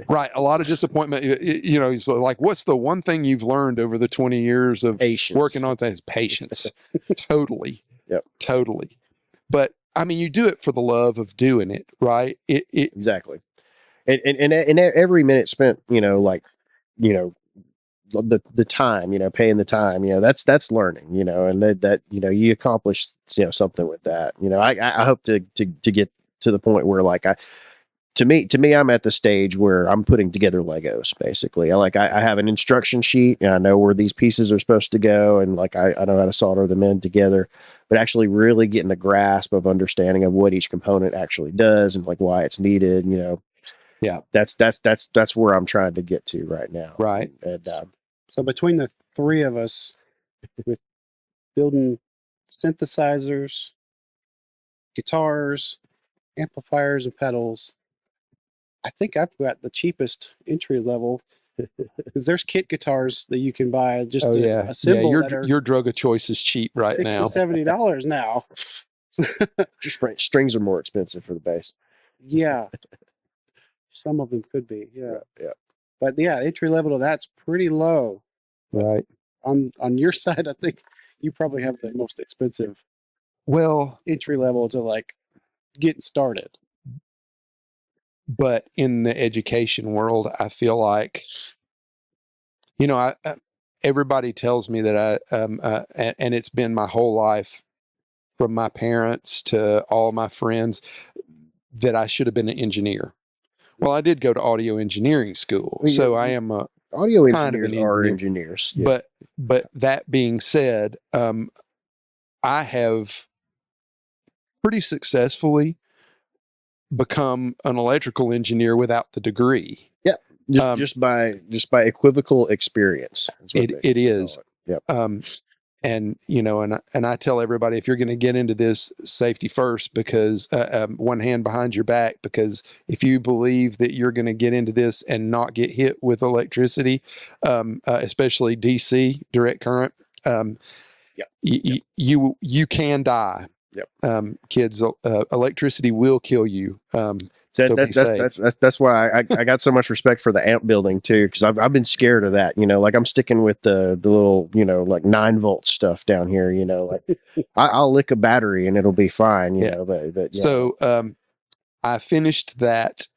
Right, a lot of disappointment. He's like, what's the one thing you've learned over the 20 years of patience. Working on things? Patience. Totally. Yep. Totally. But I mean, you do it for the love of doing it, right? Exactly. And every minute spent, the time, paying the time, that's learning, and that you accomplish, something with that. I hope to get to the point where like to me, I'm at the stage where I'm putting together Legos basically. I have an instruction sheet and I know where these pieces are supposed to go. And like, I know how to solder them in together, but actually really getting a grasp of understanding of what each component actually does and like why it's needed, Yeah. That's where I'm trying to get to right now. Right. And, so between the three of us with building synthesizers, guitars, amplifiers, and pedals, I think I've got the cheapest entry level because there's kit guitars that you can buy just assemble. Your drug of choice is cheap right now. $60-$70 now. Just strings are more expensive for the bass. Yeah. Some of them could be. Yeah. Yeah. But yeah, entry level to that's pretty low. Right. On your side, I think you probably have the most expensive entry level to like getting started. But in the education world, I feel like, everybody tells me that and it's been my whole life, from my parents to all my friends, that I should have been an engineer. Well, I did go to audio engineering school, so I am a audio kind engineers of an are engineer. engineers. Yeah. But that being said, I have pretty successfully become an electrical engineer without the degree. Yeah, just by equivocal experience. It is. Yep. And and I tell everybody, if you're going to get into this, safety first, because one hand behind your back, because if you believe that you're going to get into this and not get hit with electricity, especially DC direct current, you can die. Yep. Kids, electricity will kill you. That's why I got so much respect for the amp building too, because I've been scared of that. Like I'm sticking with the little like 9-volt stuff down here. Like I'll lick a battery and it'll be fine. But So I finished that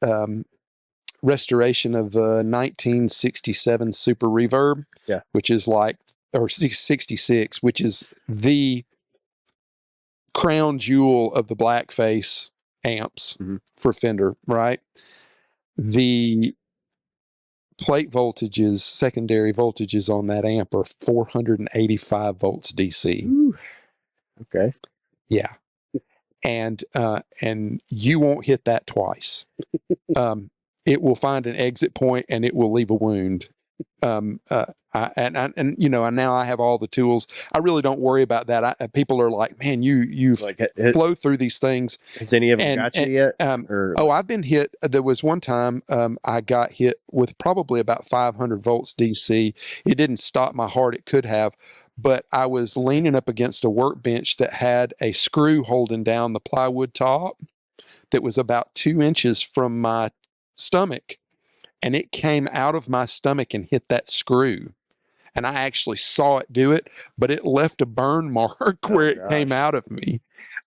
restoration of 1967 Super Reverb, Yeah. which is or 66, which is the crown jewel of the blackface amps for Fender, right? The plate voltages, secondary voltages on that amp are 485 volts DC. Ooh. Okay. Yeah. And you won't hit that twice. It will find an exit point and it will leave a wound. And now I have all the tools. I really don't worry about that. People are like, man, you flow through these things. Has any of them got you yet? I've been hit. There was one time I got hit with probably about 500 volts DC. It didn't stop my heart. It could have, but I was leaning up against a workbench that had a screw holding down the plywood top that was about 2 inches from my stomach. And it came out of my stomach and hit that screw. And I actually saw it do it, but it left a burn mark where it came out of me.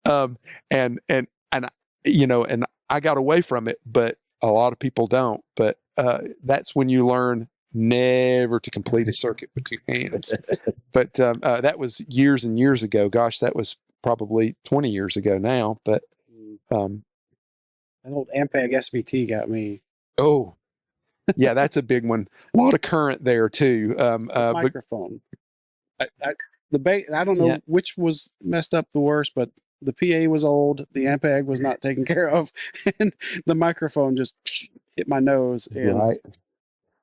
And I got away from it, but a lot of people don't. But that's when you learn never to complete a circuit with 2 hands. But that was years and years ago. Gosh, that was probably 20 years ago now. But an old Ampeg SVT got me. Oh, yeah, that's a big one. A lot of current there too. Microphone. I don't know which was messed up the worst, but the PA was old, the Ampeg was not taken care of, and the microphone just hit my nose. And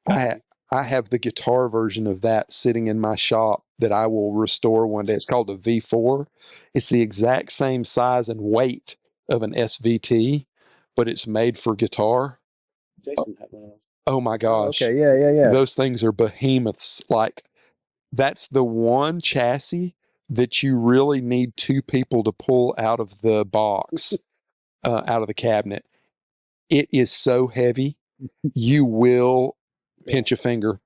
right. I have the guitar version of that sitting in my shop that I will restore one day. It's called a V4. It's the exact same size and weight of an SVT, but it's made for guitar. Jason had one of those. Oh my gosh. Okay, yeah. Those things are behemoths. Like, that's the one chassis that you really need 2 people to pull out of the box, out of the cabinet. It is so heavy, you will pinch a finger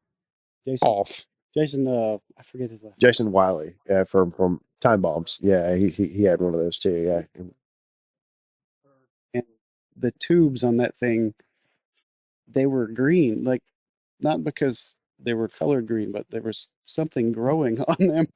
off. Jason, I forget his last name. Jason Wiley, from Time Bombs. Yeah, he had one of those too. Yeah. And the tubes on that thing, they were green, like not because they were colored green, but there was something growing on them.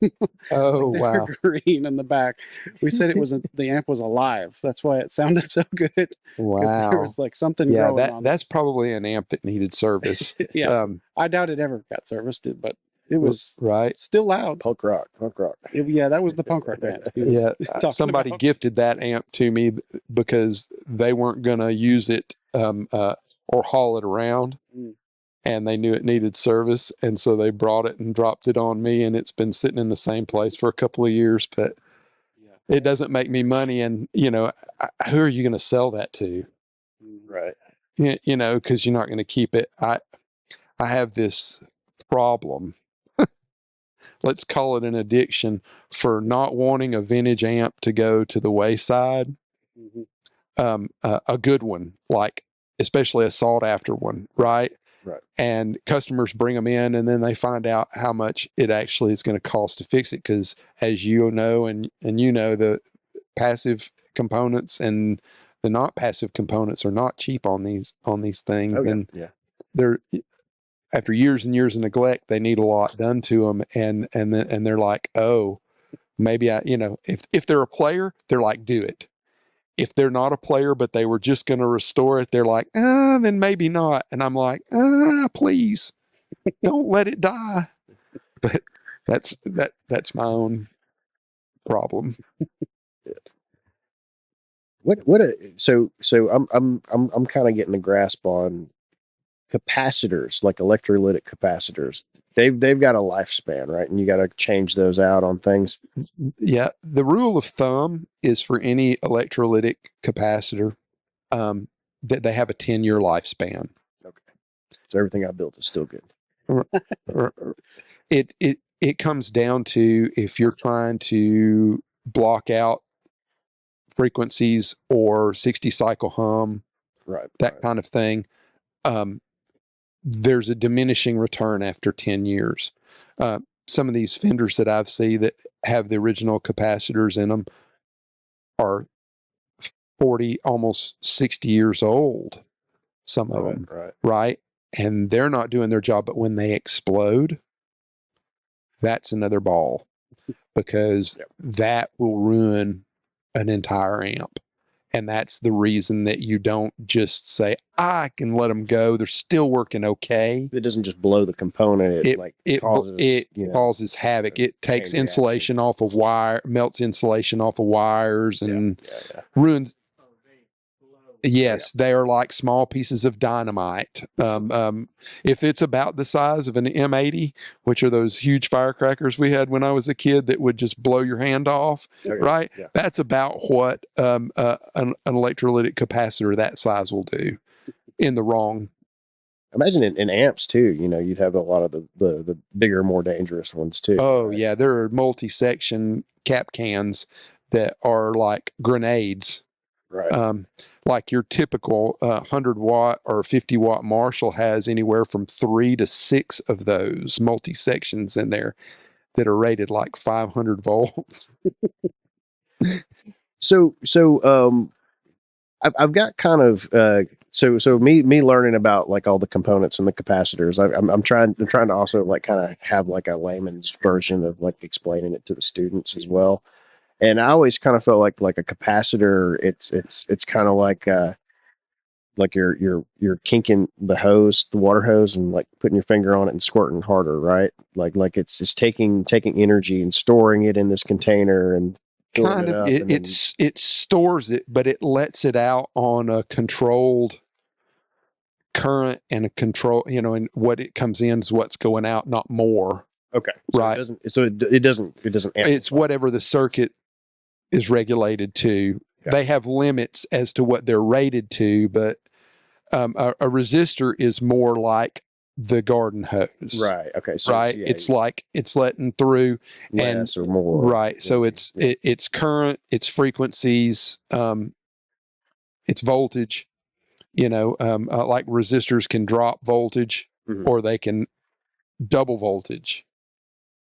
Oh, they wow. were green in the back. We said the amp was alive. That's why it sounded so good. Wow. There was like something growing on that's probably an amp that needed service. Yeah. I doubt it ever got serviced, but it was still loud. Punk rock. That was the punk rock band. Somebody gifted that amp to me because they weren't going to use it or haul it around. And they knew it needed service, and so they brought it and dropped it on me, and it's been sitting in the same place for a couple of years, but it doesn't make me money. And, who are you going to sell that to? Right. Because you're not going to keep it. I have this problem. Let's call it an addiction for not wanting a vintage amp to go to the wayside. A good one, like especially a sought after one, right? Right. And customers bring them in, and then they find out how much it actually is going to cost to fix it. Because as you know, and the passive components and the not passive components are not cheap on these things. Okay. And they're, after years and years of neglect, they need a lot done to them. And they're like, oh, maybe if they're a player, they're like, do it. If they're not a player, but they were just going to restore it, they're like, then maybe not. And I'm like, please don't let it die. But that's my own problem. So I'm kind of getting a grasp on capacitors, like electrolytic capacitors. They've got a lifespan, right? And you got to change those out on things. Yeah. The rule of thumb is for any electrolytic capacitor, that they have a 10-year lifespan. Okay. So everything I built is still good. It comes down to if you're trying to block out frequencies or 60 cycle hum, that kind of thing. There's a diminishing return after 10 years. Some of these Fenders that I've seen that have the original capacitors in them are 40, almost 60 years old. some of them, Right. right? And they're not doing their job, but when they explode, that's another ball, because that will ruin an entire amp. And that's the reason that you don't just say, I can let them go. They're still working okay. It doesn't just blow the component. It causes havoc. It takes insulation off of wire, melts insulation off of wires, and ruins. Yes, they are like small pieces of dynamite. If it's about the size of an M80, which are those huge firecrackers we had when I was a kid that would just blow your hand off, right? Yeah. That's about what an electrolytic capacitor that size will do in the wrong. Imagine in amps too. You'd have a lot of the bigger, more dangerous ones too. Oh, right? Yeah, there are multi-section cap cans that are like grenades. Right. Like your typical 100-watt or 50-watt Marshall has anywhere from 3 to 6 of those multi-sections in there that are rated like 500 volts. So I've got kind of so me learning about like all the components and the capacitors. I'm trying to also like kind of have like a layman's version of like explaining it to the students as well. And I always kind of felt like a capacitor. It's kind of like you're kinking the water hose, and like putting your finger on it and squirting harder, right? Like it's just taking energy and storing it in this container and kind of it stores it, but it lets it out on a controlled current and a control. And what it comes in is what's going out, not more. Okay, so right? It doesn't. Amplify. It's whatever the circuit is regulated to. Yeah. They have limits as to what they're rated to, but a resistor is more like the garden hose. Right. Okay. So, right. Yeah, it's letting through less or more. Right. So it's current, it's frequencies, it's voltage. Like resistors can drop voltage, or they can double voltage.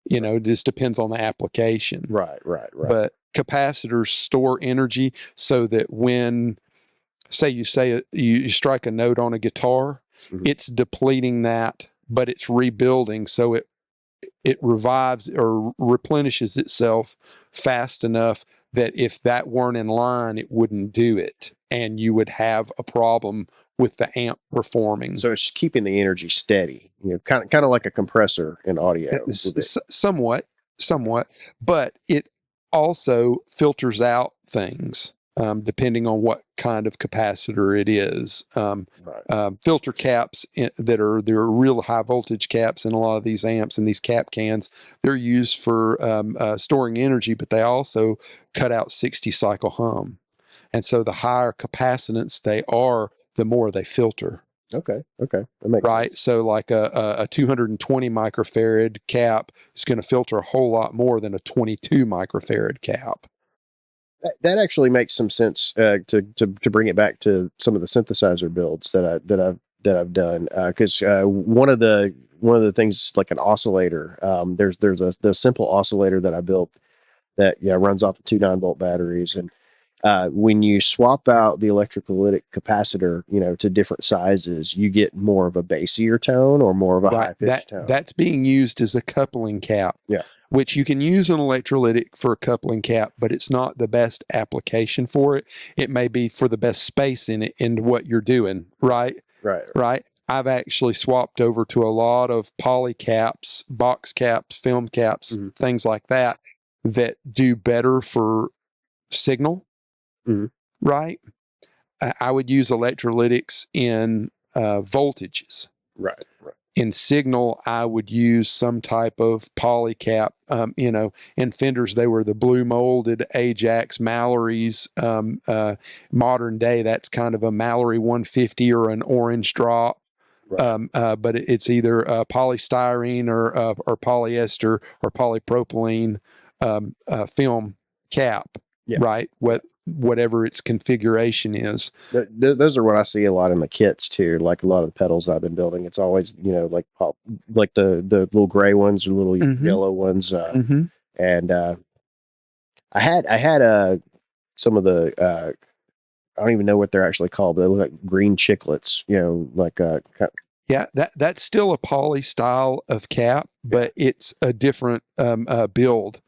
It just depends on the application. Right. But capacitors store energy so that when, say you strike a note on a guitar, it's depleting that, but it's rebuilding, so it revives or replenishes itself fast enough that if that weren't in line, it wouldn't do it, and you would have a problem with the amp performing. So it's keeping the energy steady, kind of like a compressor in audio. Somewhat, but it also filters out things. Depending on what kind of capacitor it is. Filter caps they're real high voltage caps in a lot of these amps and these cap cans, they're used for storing energy, but they also cut out 60 cycle hum. And so the higher capacitance they are, the more they filter. Okay. That makes sense. So like a 220 microfarad cap is going to filter a whole lot more than a 22 microfarad cap. That actually makes some sense to bring it back to some of the synthesizer builds that I've done, because one of the things, like an oscillator, there's the simple oscillator that I built that runs off of 2 9-volt batteries, and when you swap out the electrolytic capacitor to different sizes, you get more of a bassier tone or more of a high pitch tone. That's being used as a coupling cap. Yeah. Which you can use an electrolytic for a coupling cap, but it's not the best application for it. It may be for the best space in it, in what you're doing, right? Right. I've actually swapped over to a lot of poly caps, box caps, film caps, things like that do better for signal, right? I would use electrolytics in voltages. Right. In signal, I would use some type of poly cap. In Fenders, they were the blue molded Ajax Mallory's. Modern day, that's kind of a Mallory 150 or an orange drop. Right. But it's either polystyrene or polyester or polypropylene film cap. Yeah. Right. Whatever its configuration is. Those are what I see a lot in the kits too. Like a lot of the pedals I've been building, it's always like the little gray ones or little yellow ones. And I had some of the I don't even know what they're actually called, but they look like green chiclets. Yeah, that's still a poly style of cap, but it's a different build,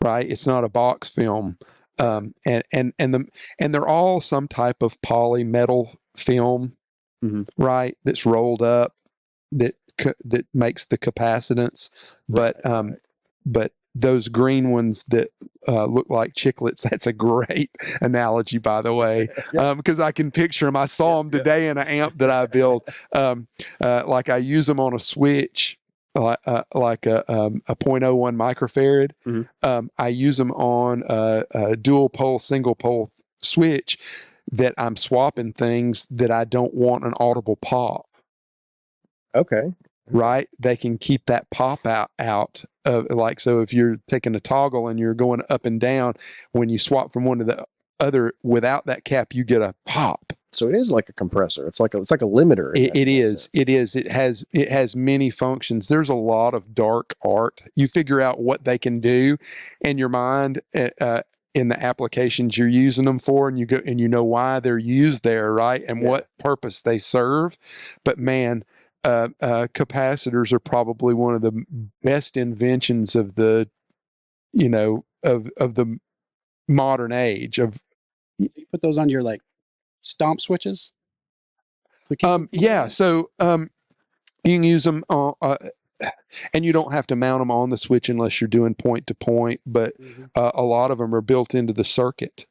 right? It's not a box film, and they're all some type of poly metal film, right? That's rolled up that makes the capacitance, but those green ones that look like chiclets, that's a great analogy, by the way, because I can picture them. I saw them today in an amp that I built. Like I use them on a switch, like a 0.01 microfarad. I use them on a dual pole, single pole switch that I'm swapping things that I don't want an audible pop. Okay. Right, they can keep that pop out of, like, so if you're taking a toggle and you're going up and down, when you swap from one to the other without that cap, you get a pop. So it is like a compressor. It's like a limiter. It is. It has many functions. There's a lot of dark art. You figure out what they can do in your mind in the applications you're using them for, and you go and you know why they're used there, right? And what purpose they serve. But man, capacitors are probably one of the best inventions of the, of the modern age. You put those on your like stomp switches. Yeah. So you can use them and you don't have to mount them on the switch unless you're doing point to point. But a lot of them are built into the circuit,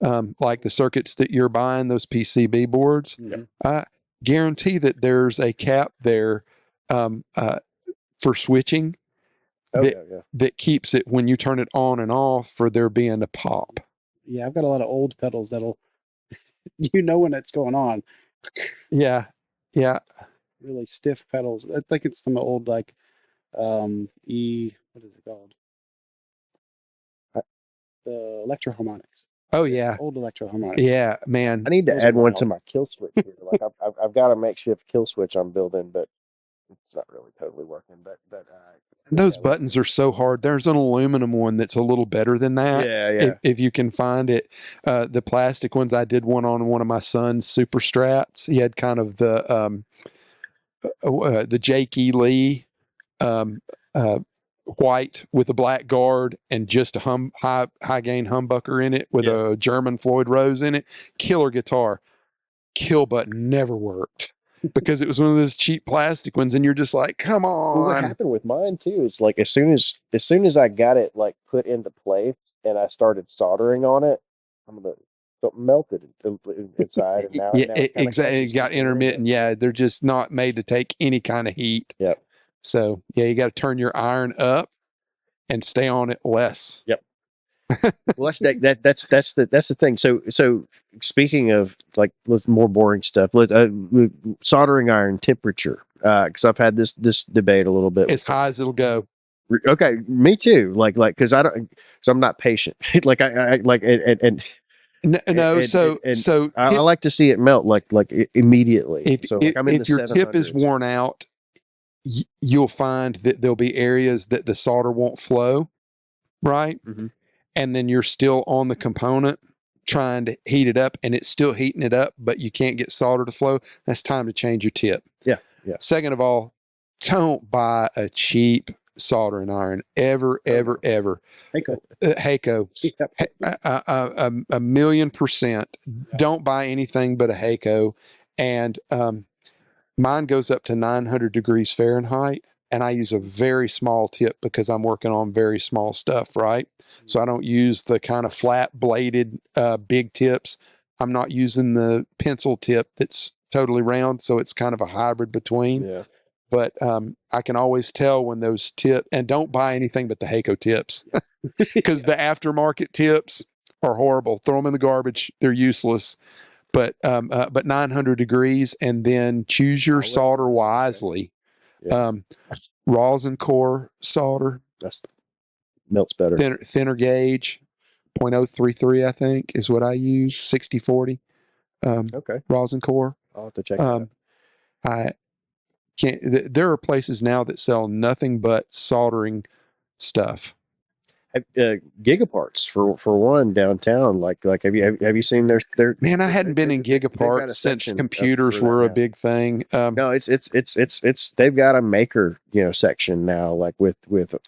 like the circuits that you're buying, those PCB boards. I guarantee that there's a cap there for switching that keeps it when you turn it on and off for there being a pop. Yeah, I've got a lot of old pedals that'll, when it's going on. Yeah. Really stiff pedals. I think it's some old like what is it called? The electroharmonics. Oh yeah, old electroharmonics. Yeah, man. I need to add one to my kill switch here. Like I've got a makeshift kill switch I'm building, but it's not really totally working. But those buttons are so hard. There's an aluminum one that's a little better than that. Yeah. If you can find it, the plastic ones. I did one on one of my son's Super Strats. He had kind of the Jake E. Lee white with a black guard and just a high gain humbucker in it with a German Floyd Rose in it. Killer guitar. Kill button never worked because it was one of those cheap plastic ones, and you're just like, come on. Well, what happened with mine too is like as soon as I got it like put into place and I started soldering on it, something melted inside, and now exactly, it got intermittent. Yeah, they're just not made to take any kind of heat. Yep. So you got to turn your iron up and stay on it less. Yep. Well, that's the thing. So speaking of like more boring stuff, soldering iron temperature. Because I've had this debate a little bit. As high as it'll go. Okay, me too. Like because I'm not patient. Like I like and. So I like to see it melt like immediately. If your tip is worn out, you'll find that there'll be areas that the solder won't flow, right? Mm-hmm. And then you're still on the component trying to heat it up, and it's still heating it up, but you can't get solder to flow. That's time to change your tip. Yeah. Second of all, don't buy a cheap soldering iron ever. Heiko. A million percent. Don't buy anything but a Heiko. And mine goes up to 900 degrees Fahrenheit, and I use a very small tip because I'm working on very small stuff, right? So I don't use the kind of flat bladed big tips. I'm not using the pencil tip that's totally round, so it's kind of a hybrid between. Yeah. But I can always tell when those tips, and don't buy anything but the Heiko tips because the aftermarket tips are horrible. Throw them in the garbage. They're useless. But 900 degrees, and then choose your solder wisely. Yeah. Rosin core solder. That's melts better. Thinner gauge, 0.033, I think, is what I use. 60/40. Okay. Rosin core. I'll have to check that out. I can't. There are places now that sell nothing but soldering stuff. Gigaparts for one downtown. Like have you seen their Man, I hadn't been in they've got a Gigaparts since section computers for that were a now. big thing. No, it's they've got a maker, section now, like with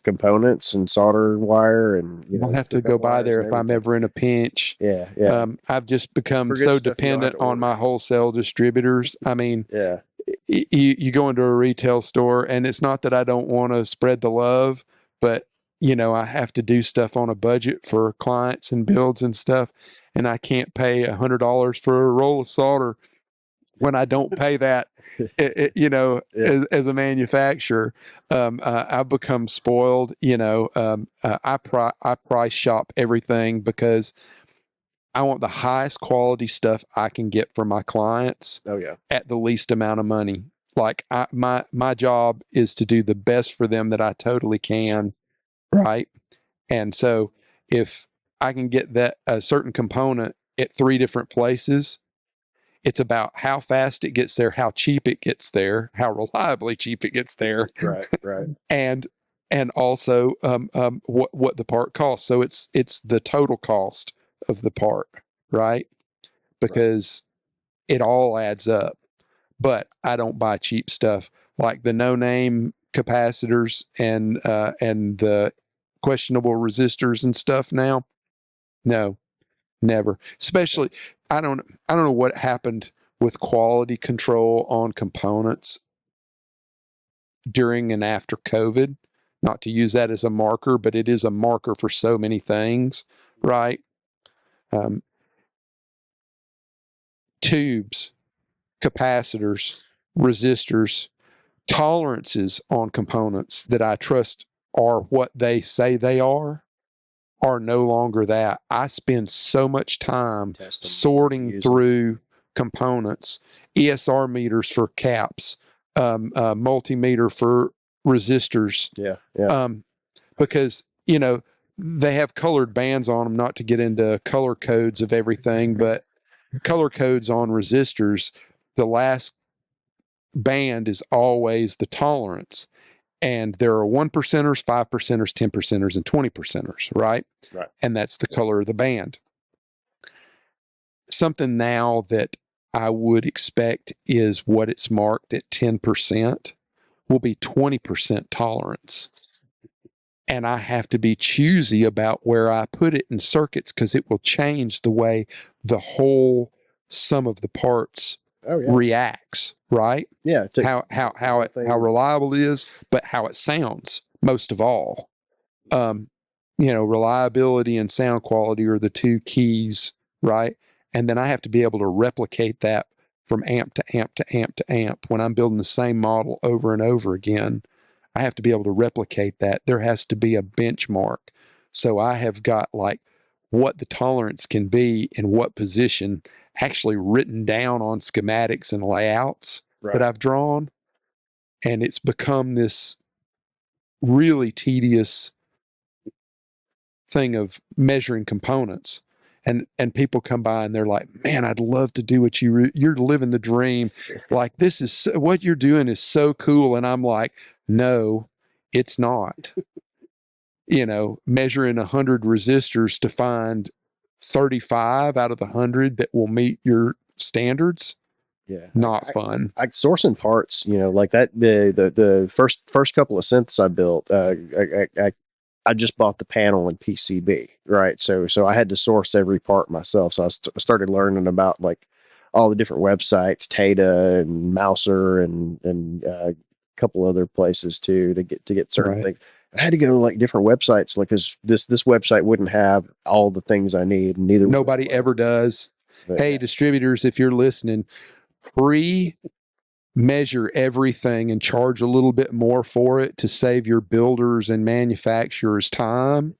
components and solder wire and I'll have to go by there if I'm ever in a pinch. Yeah. I've just become For good so stuff, you don't have dependent to on order. my wholesale distributors. I mean, Yeah. you go into a retail store, and it's not that I don't want to spread the love, but I have to do stuff on a budget for clients and builds and stuff, and I can't pay $100 for a roll of solder when I don't pay that. Yeah. As a manufacturer, I've become spoiled. I price shop everything because I want the highest quality stuff I can get for my clients Oh yeah. at the least amount of money. Like my job is to do the best for them that I totally can, right? And so if I can get that a certain component at 3 different places, it's about how fast it gets there, how cheap it gets there, how reliably cheap it gets there, Right. and also what the part costs. So it's the total cost of the part, right? Because it all adds up. But I don't buy cheap stuff like the no name capacitors and the questionable resistors and stuff now. No, never. Especially I don't know what happened with quality control on components during and after COVID. Not to use that as a marker, but it is a marker for so many things, right? Tubes, capacitors, resistors, tolerances on components that I trust are what they say they are no longer that. I spend so much time sorting through components, ESR meters for caps, multimeter for resistors. Yeah. Because, they have colored bands on them, not to get into color codes of everything, but color codes on resistors, the last band is always the tolerance. And there are 1%ers, 5%ers, 10%ers, and 20%ers, right? Right. And that's the color of the band. Something now that I would expect is what it's marked at 10% will be 20% tolerance. And I have to be choosy about where I put it in circuits because it will change the way the whole sum of the parts reacts, right? Yeah. How reliable it is, but how it sounds most of all. Reliability and sound quality are the 2 keys, right? And then I have to be able to replicate that from amp to amp to amp to amp. When I'm building the same model over and over again, I have to be able to replicate that. There has to be a benchmark. So I have got like what the tolerance can be in what position actually written down on schematics and layouts that I've drawn. And it's become this really tedious thing of measuring components. And people come by and they're like, man, I'd love to do what you're living the dream. Like, this is what you're doing is so cool. And I'm like, no, it's not. Measuring 100 resistors to find 35 out of the 100 that will meet your standards. Yeah. Not fun. I sourcing parts, like that, the first couple of synths I built, I just bought the panel in PCB, right? So I had to source every part myself. So I started learning about like all the different websites, Tata and Mouser and a couple other places too to get certain things. I had to go to like different websites, like because this website wouldn't have all the things I need. Neither nobody ever does. But, hey, distributors, if you're listening, measure everything and charge a little bit more for it to save your builders and manufacturers time.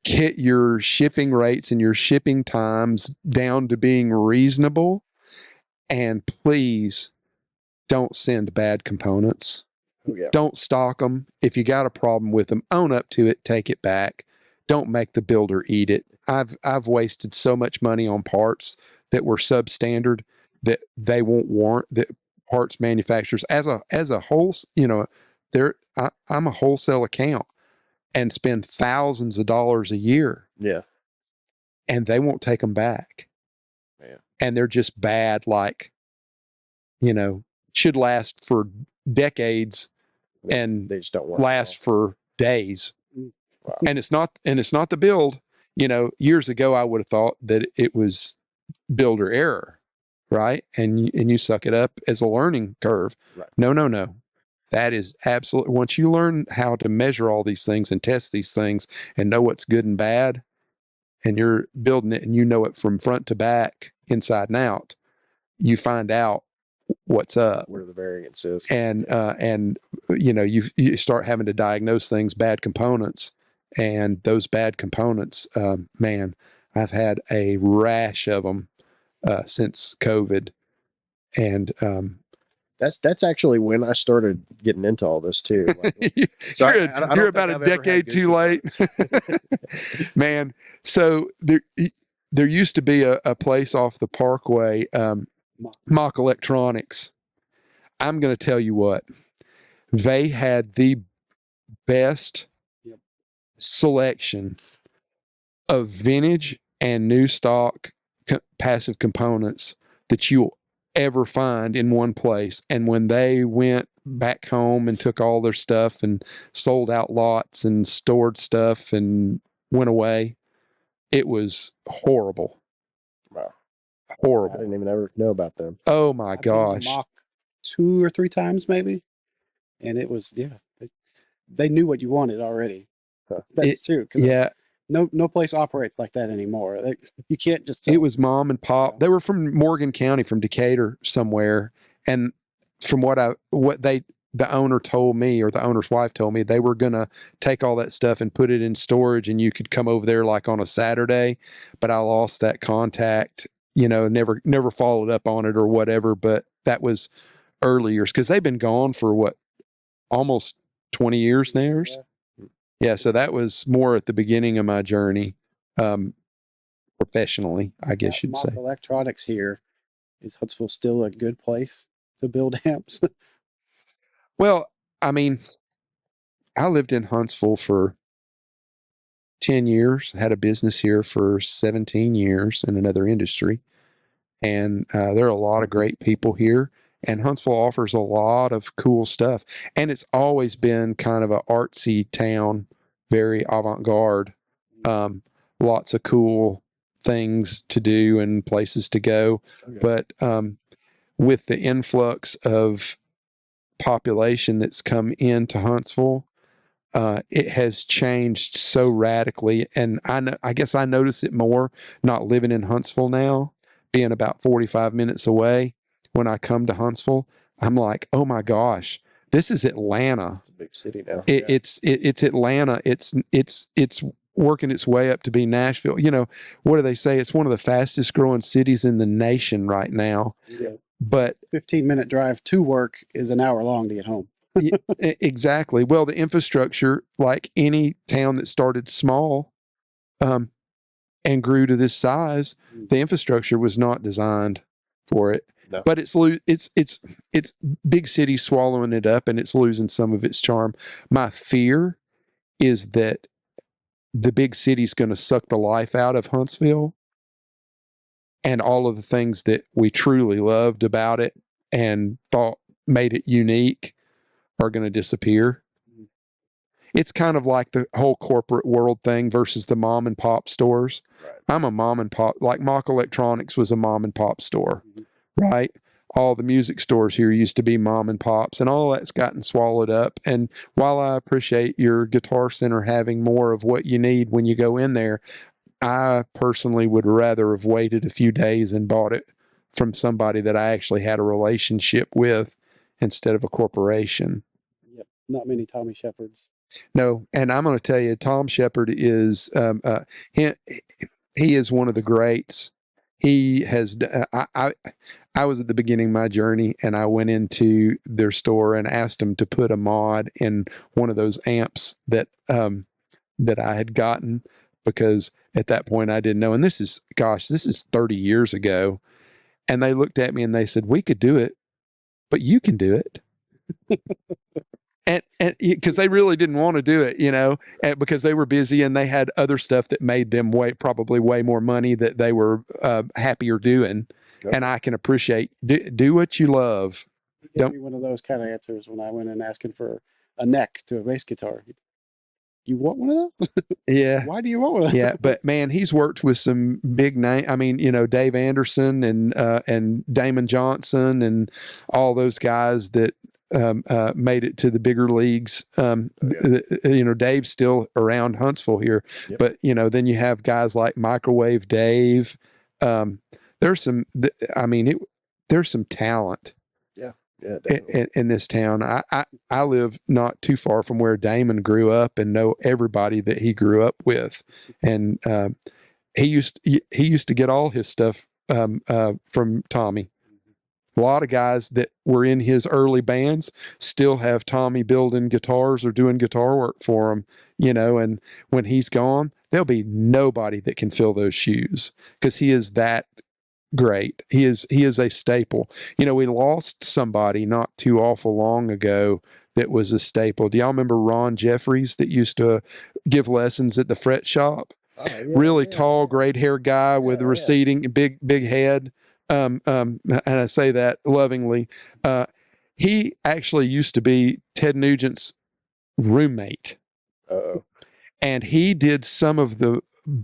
Get your shipping rates and your shipping times down to being reasonable. And please don't send bad components. Don't stock them. If you got a problem with them, own up to it, take it back. Don't make the builder eat it. I've wasted so much money on parts that were substandard that they won't warrant, that parts manufacturers as a whole, I'm a wholesale account. and spend thousands of dollars a year, Yeah. and they won't take them back. Man. And they're just bad, like, should last for decades and they just don't work last for days. Wow. And it's not the build. Years ago I would have thought that it was builder error, right? And you suck it up as a learning curve. Right. No. That is absolutely, once you learn how to measure all these things and test these things and know what's good and bad, and you're building it and you know it from front to back, inside and out, you find out what's up, where the variance is, and you start having to diagnose things, bad components, and those bad components, man, I've had a rash of them since COVID, and that's actually when I started getting into all this too. So you're about a decade too late, man. So there used to be a place off the Parkway, Mock Electronics. I'm going to tell you what, they had the best selection of vintage and new stock passive components that you'll ever find in one place. And when they went back home and took all their stuff and sold out lots and stored stuff and went away, it was horrible. Wow. Horrible. I didn't even ever know about them. Oh my I've been to gosh. Mock 2 or 3 times maybe, and it was they knew what you wanted already. That's true. Yeah. No place operates like that anymore. You can't just sell. It was mom and pop. They were from Morgan County, from Decatur somewhere. And from the owner told me, or the owner's wife told me, they were going to take all that stuff and put it in storage, and you could come over there like on a Saturday. But I lost that contact, never followed up on it or whatever. But that was early years, because they've been gone for what, almost 20 years now. Yeah, so that was more at the beginning of my journey, professionally, I guess you'd say. Mock Electronics here, is Huntsville still a good place to build amps? Well, I mean, I lived in Huntsville for 10 years, had a business here for 17 years in another industry. And there are a lot of great people here. And Huntsville offers a lot of cool stuff. And it's always been kind of an artsy town, very avant-garde. Lots of cool things to do and places to go. Okay. But with the influx of population that's come into Huntsville, it has changed so radically. And I guess I notice it more not living in Huntsville now, being about 45 minutes away. When I come to Huntsville, I'm like, oh my gosh, this is Atlanta. It's a big city now. It's Atlanta. It's working its way up to be Nashville. What do they say? It's one of the fastest growing cities in the nation right now. Yeah. But 15-minute drive to work is an hour long to get home. Exactly. Well, the infrastructure, like any town that started small, and grew to this size, the infrastructure was not designed for it. No. But it's big cities swallowing it up, and it's losing some of its charm. My fear is that the big city's going to suck the life out of Huntsville, and all of the things that we truly loved about it and thought made it unique are going to disappear. It's kind of like the whole corporate world thing versus the mom and pop stores. Right. I'm a mom and pop, like Mock Electronics was a mom and pop store, right? All the music stores here used to be mom and pops, and all that's gotten swallowed up. And while I appreciate your Guitar Center having more of what you need when you go in there, I personally would rather have waited a few days and bought it from somebody that I actually had a relationship with instead of a corporation. Yep. Not many Tommy Shepherds. No, and I'm going to tell you, Tom Shepard is he is one of the greats. He has. I was at the beginning of my journey, and I went into their store and asked them to put a mod in one of those amps that I had gotten, because at that point I didn't know. And this is 30 years ago, and they looked at me and they said, "We could do it, but you can do it." and because they really didn't want to do it, and because they were busy and they had other stuff that made them probably way more money that they were happier doing. Okay. And I can appreciate do what you love. He gave me one of those kind of answers when I went in asking for a neck to a bass guitar. You want one of those? Yeah. Why do you want one of those? Yeah, but man, he's worked with some big name. I mean, Dave Anderson and Damon Johnson and all those guys that made it to the bigger leagues. Dave's still around Huntsville here, Yep. but then you have guys like Microwave Dave. There's some. There's some talent. Yeah, in this town. I live not too far from where Damon grew up and know everybody that he grew up with, and he used to get all his stuff from Tommy. A lot of guys that were in his early bands still have Tommy building guitars or doing guitar work for him, and when he's gone, there'll be nobody that can fill those shoes because he is that great. He is a staple. We lost somebody not too awful long ago that was a staple. Do y'all remember Ron Jeffries that used to give lessons at the fret shop? Oh, yeah, really tall, great hair guy with a receding big head. And I say that lovingly. He actually used to be Ted Nugent's roommate. Uh-oh. And he did some of the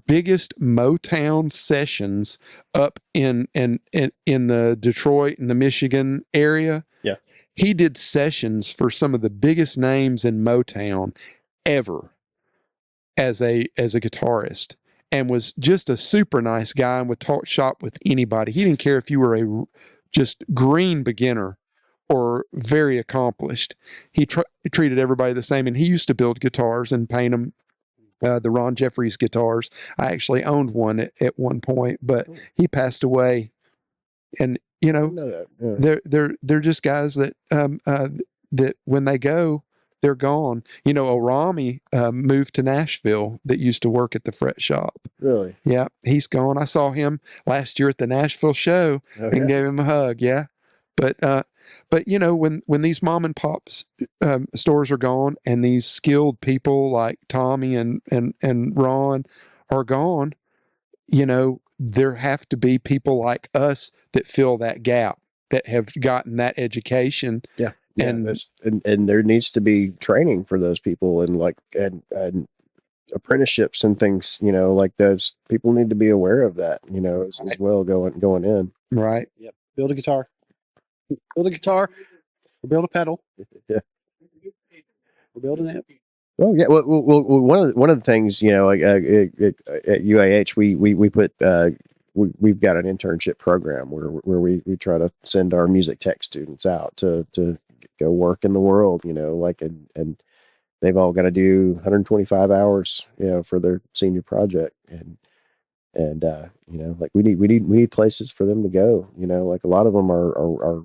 biggest Motown sessions up in the Detroit and the Michigan area. Yeah. He did sessions for some of the biggest names in Motown ever as a guitarist, and was just a super nice guy and would talk shop with anybody. He didn't care if you were a just green beginner or very accomplished. He treated everybody the same, and he used to build guitars and paint them. The Ron Jeffries guitars. I actually owned one at one point, but he passed away. And they're just guys that that when they go, they're gone. Orami moved to Nashville that used to work at the fret shop. Really? Yeah, he's gone. I saw him last year at the Nashville show and gave him a hug. Yeah, but when these mom and pops stores are gone and these skilled people like Tommy and Ron are gone, there have to be people like us that fill that gap, that have gotten that education. Yeah. And there needs to be training for those people and apprenticeships and things, like those people need to be aware of that, as well going in. Right. Yep. Build a guitar. Build a guitar, or build a pedal. Yeah. Or build an amp. Well, yeah. Well, one of the things, like at UAH, we put we've got an internship program where we try to send our music tech students out to go work in the world, and they've all got to do 125 hours, for their senior project, and like we need places for them to go, like a lot of them are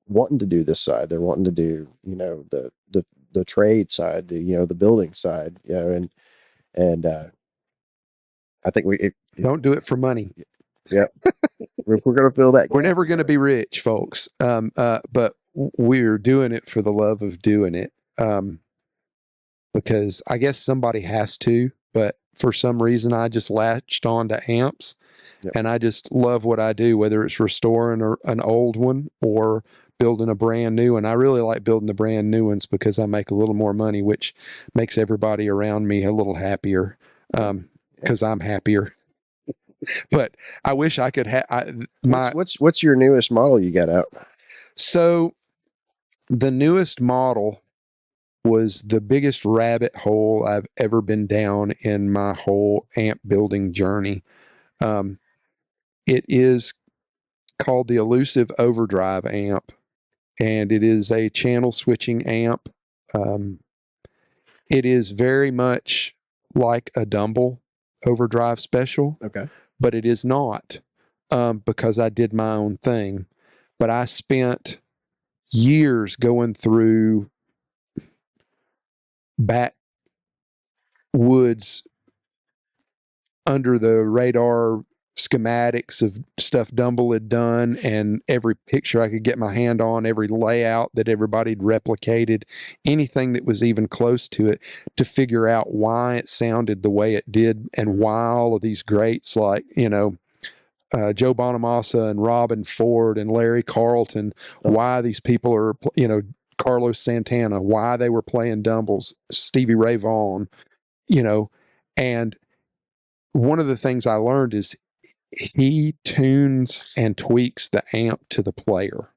wanting to do this side. They're wanting to do, the trade side, the building side, and I think don't do it for money. Yeah. If we're going to fill that, we're never going to be rich, folks. But we're doing it for the love of doing it. Because I guess somebody has to, but for some reason I just latched on to amps. Yep. And I just love what I do, whether it's restoring an old one or building a brand new one. I really like building the brand new ones because I make a little more money, which makes everybody around me a little happier, because I'm happier. But I wish I could have what's your newest model you got out? So the newest model was the biggest rabbit hole I've ever been down in my whole amp building journey. It is called the Elusive Overdrive amp, and it is a channel switching amp. It is very much like a Dumble Overdrive Special. Okay. But it is not, because I did my own thing. But I spent years going through backwoods under the radar schematics of stuff Dumble had done, and every picture I could get my hand on, every layout that everybody had replicated, anything that was even close to it, to figure out why it sounded the way it did, and why all of these greats like, Joe Bonamassa and Robin Ford and Larry Carlton, why these people are, Carlos Santana, why they were playing Dumbles, Stevie Ray Vaughan, and one of the things I learned is he tunes and tweaks the amp to the player,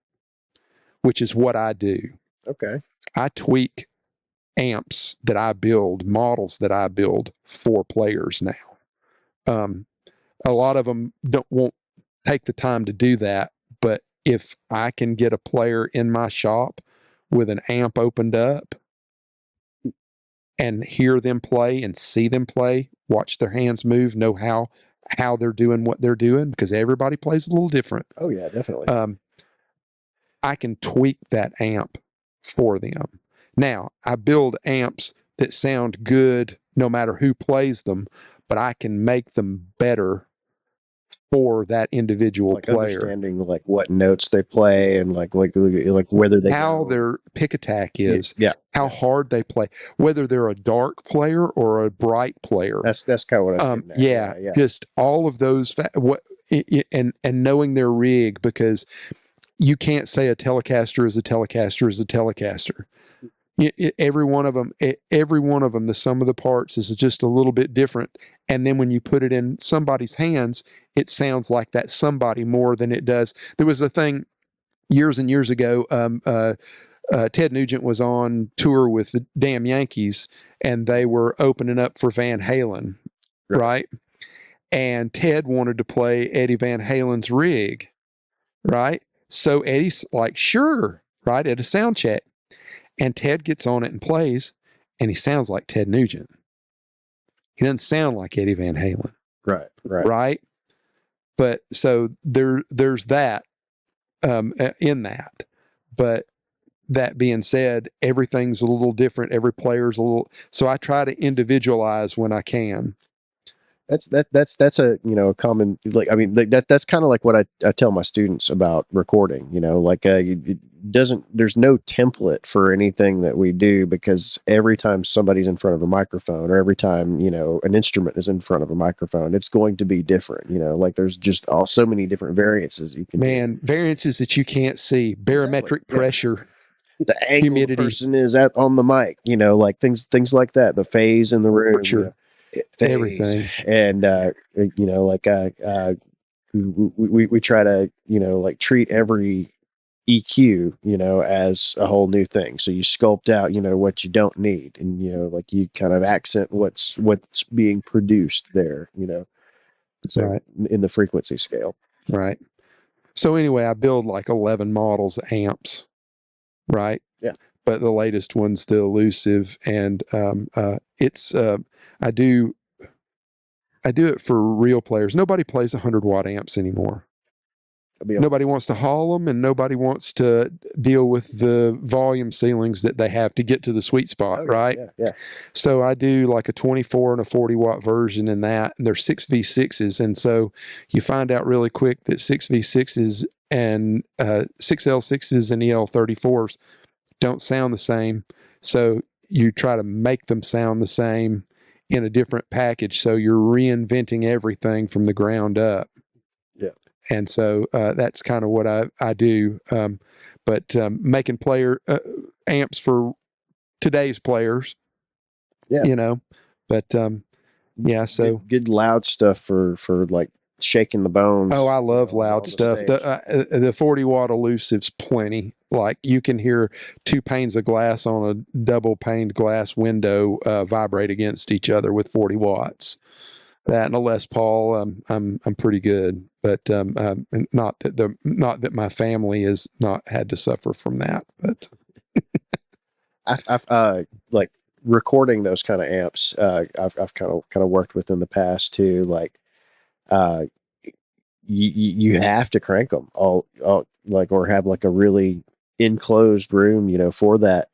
which is what I do. Okay. I tweak amps that I build, models that I build for players now. A lot of them won't take the time to do that, but if I can get a player in my shop with an amp opened up and hear them play and see them play, watch their hands move, know how they're doing what they're doing, because everybody plays a little different. Oh yeah, definitely. I can tweak that amp for them. Now, I build amps that sound good no matter who plays them, but I can make them better for that individual like player. Understanding like what notes they play and like whether they how their pick attack is, how yeah. hard they play, whether they're a dark player or a bright player. That's kind of what I was getting at. Yeah. Just all of those and knowing their rig, because you can't say a Telecaster is a Telecaster is a Telecaster. Every one of them, the sum of the parts is just a little bit different. And then when you put it in somebody's hands, it sounds like that somebody more than it does. There was a thing years and years ago. Ted Nugent was on tour with the damn Yankees, and they were opening up for Van Halen, right? And Ted wanted to play Eddie Van Halen's rig, right? So Eddie's like, sure, right, at a sound check. And Ted gets on it and plays, and he sounds like Ted Nugent. He doesn't sound like Eddie Van Halen. Right. But so there's that in that. But that being said, everything's a little different. Every player's a little. So I try to individualize when I can. That's a a common, like, I mean, that's kind of like what I tell my students about recording. There's no template for anything that we do, because every time somebody's in front of a microphone, or every time an instrument is in front of a microphone, it's going to be different. Like there's just so many different variances you can variances that you can't see, barometric pressure, the angle humidity. The person is at on the mic, like things like that, the phase in the room, everything. And we try to like treat every EQ as a whole new thing. So you sculpt out what you don't need, and like you kind of accent what's being produced there, so in the frequency scale. Right. So anyway, I build like 11 models of amps, right? Yeah. But the latest one's the Elusive, and it's I do it for real players. Nobody plays 100-watt amps anymore. Nobody wants to haul them, and nobody wants to deal with the volume ceilings that they have to get to the sweet spot, right? Yeah. So I do like a 24 and a 40-watt version in that, and they're 6V6s, and so you find out really quick that 6V6s and 6L6s and EL34s don't sound the same. So you try to make them sound the same in a different package. So you're reinventing everything from the ground up. Yeah. And so that's kind of what I do. But making player amps for today's players, but so good loud stuff for like shaking the bones. Oh, I love loud stuff. The 40-watt Elusive's plenty. Like you can hear two panes of glass on a double paned glass window vibrate against each other with 40 watts. That and a Les Paul, I'm pretty good, but not that my family has not had to suffer from that. But I've like recording those kind of amps. I've kind of worked with in the past too. Like, you have to crank them all like, or have like a really enclosed room, for that.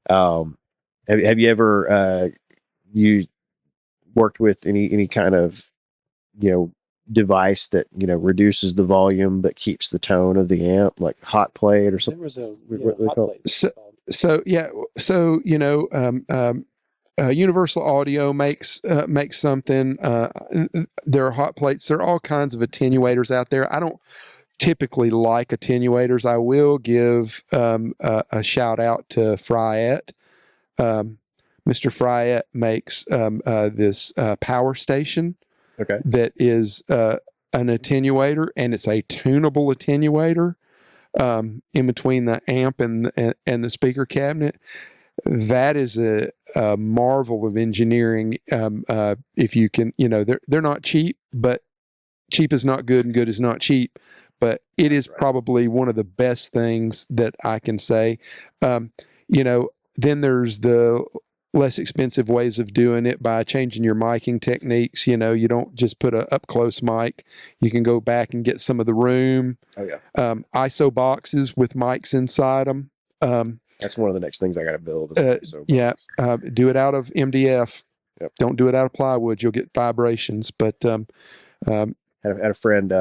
Have you ever you worked with any kind of device that reduces the volume but keeps the tone of the amp, like hot plate or There something. was a What they hot call plate. Universal Audio makes something. There are hot plates. There are all kinds of attenuators out there. I don't typically like attenuators. I will give a shout out to Fryette. Mr. Fryette makes this power station Okay. that is an attenuator, and it's a tunable attenuator in between the amp and the speaker cabinet. That is a marvel of engineering. If you can, they're not cheap, but cheap is not good and good is not cheap. But it is probably one of the best things that I can say. Then there's the less expensive ways of doing it by changing your miking techniques. You don't just put a up close mic. You can go back and get some of the room. Oh yeah. ISO boxes with mics inside them. That's one of the next things I got to build. Do it out of MDF. Yep. Don't do it out of plywood. You'll get vibrations. But had a friend,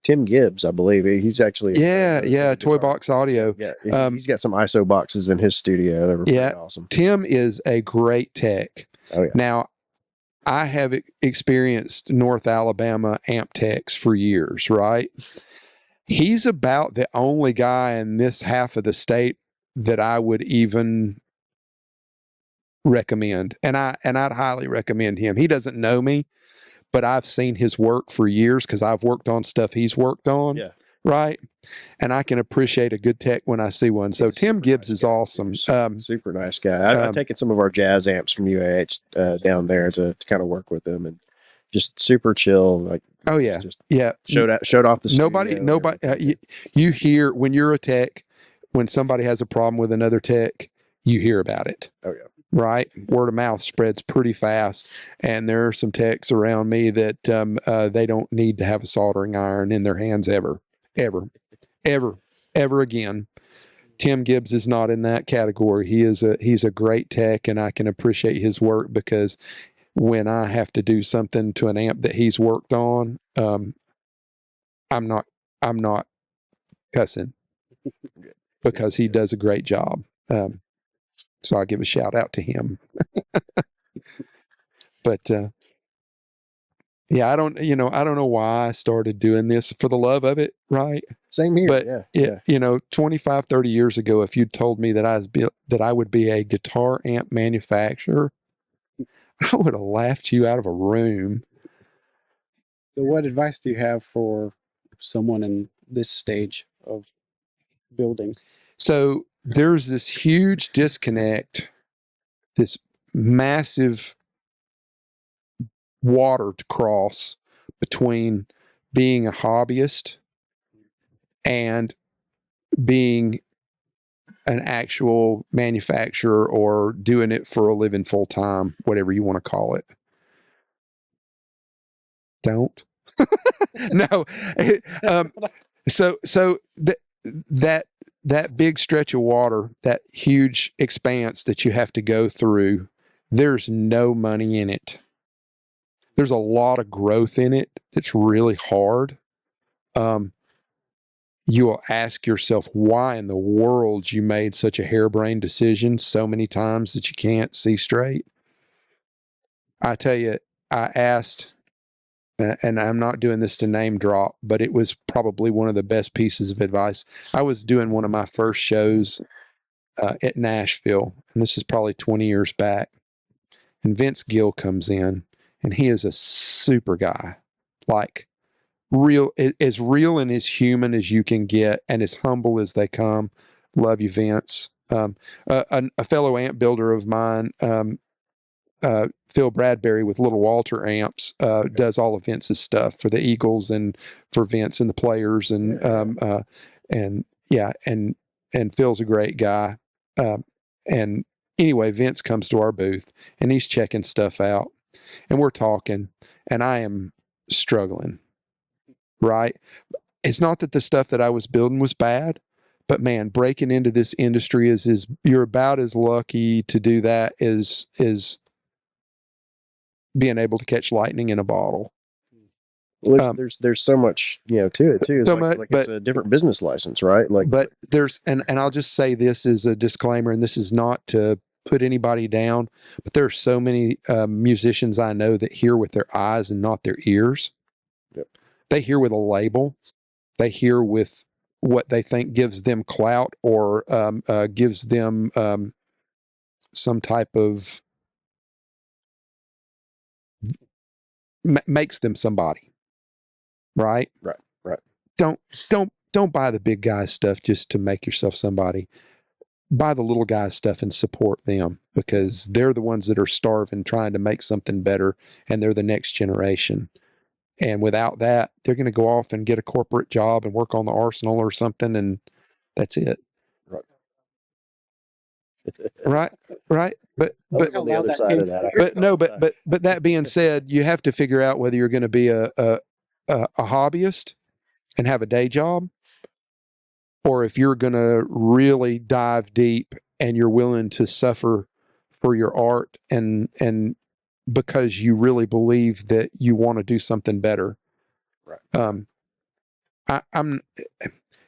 Tim Gibbs, I believe. He's actually Toy Box Audio. Yeah, he's got some ISO boxes in his studio. They were pretty awesome. Tim is a great tech. Oh yeah. Now, I have experienced North Alabama amp techs for years, right? He's about the only guy in this half of the state that I would even recommend. And I'd highly recommend him. He doesn't know me, but I've seen his work for years because I've worked on stuff he's worked on. Yeah. Right. And I can appreciate a good tech when I see one. So Tim Gibbs is awesome. Super nice guy. I've taken some of our jazz amps from UAH down there to kind of work with them, and just super chill. Like, showed off the nobody. You hear when you're a tech, when somebody has a problem with another tech, you hear about it. Oh yeah. Right. Word of mouth spreads pretty fast. And there are some techs around me that they don't need to have a soldering iron in their hands ever again. Tim Gibbs is not in that category. He's a great tech, and I can appreciate his work because when I have to do something to an amp that he's worked on, I'm not cussing because he does a great job. So I give a shout out to him. But I don't know why I started doing this for the love of it, right? Same here. But 25, 30 years ago, if you'd told me that I would be a guitar amp manufacturer, I would have laughed you out of a room. So what advice do you have for someone in this stage of building? So there's this huge disconnect, this massive water to cross between being a hobbyist and being an actual manufacturer or doing it for a living full time, whatever you want to call it. Don't. No. So that big stretch of water, that huge expanse that you have to go through, there's no money in it. There's a lot of growth in it that's really hard. You will ask yourself why in the world you made such a harebrained decision so many times that you can't see straight. I tell you, I asked, and I'm not doing this to name drop, but it was probably one of the best pieces of advice. I was doing one of my first shows at Nashville, and this is probably 20 years back. And Vince Gill comes in, and he is a super guy, like as real and as human as you can get, and as humble as they come. Love you, Vince. A fellow amp builder of mine, Phil Bradbury with Little Walter Amps, does all of Vince's stuff for the Eagles and for Vince and the Players, and Phil's a great guy. And anyway, Vince comes to our booth and he's checking stuff out, and we're talking, and I am struggling. Right? It's not that the stuff that I was building was bad, but man, breaking into this industry is you're about as lucky to do that as being able to catch lightning in a bottle. Well, there's so much, to it too. It's So like, much, like but it's a different business license, right? Like, but there's and I'll just say this as a disclaimer, and this is not to put anybody down, but there are so many musicians I know that hear with their eyes and not their ears. Yep. They hear with a label. They hear with what they think gives them clout or gives them some type of makes them somebody, right? Right. Don't buy the big guy stuff just to make yourself somebody. Buy the little guy stuff and support them, because they're the ones that are starving, trying to make something better, and they're the next generation. And without that, they're going to go off and get a corporate job and work on the arsenal or something, and that's it. Right. Right. But on the other side of that, but that being said, you have to figure out whether you're going to be a hobbyist and have a day job, or if you're going to really dive deep and you're willing to suffer for your art and because you really believe that you want to do something better. Right. I'm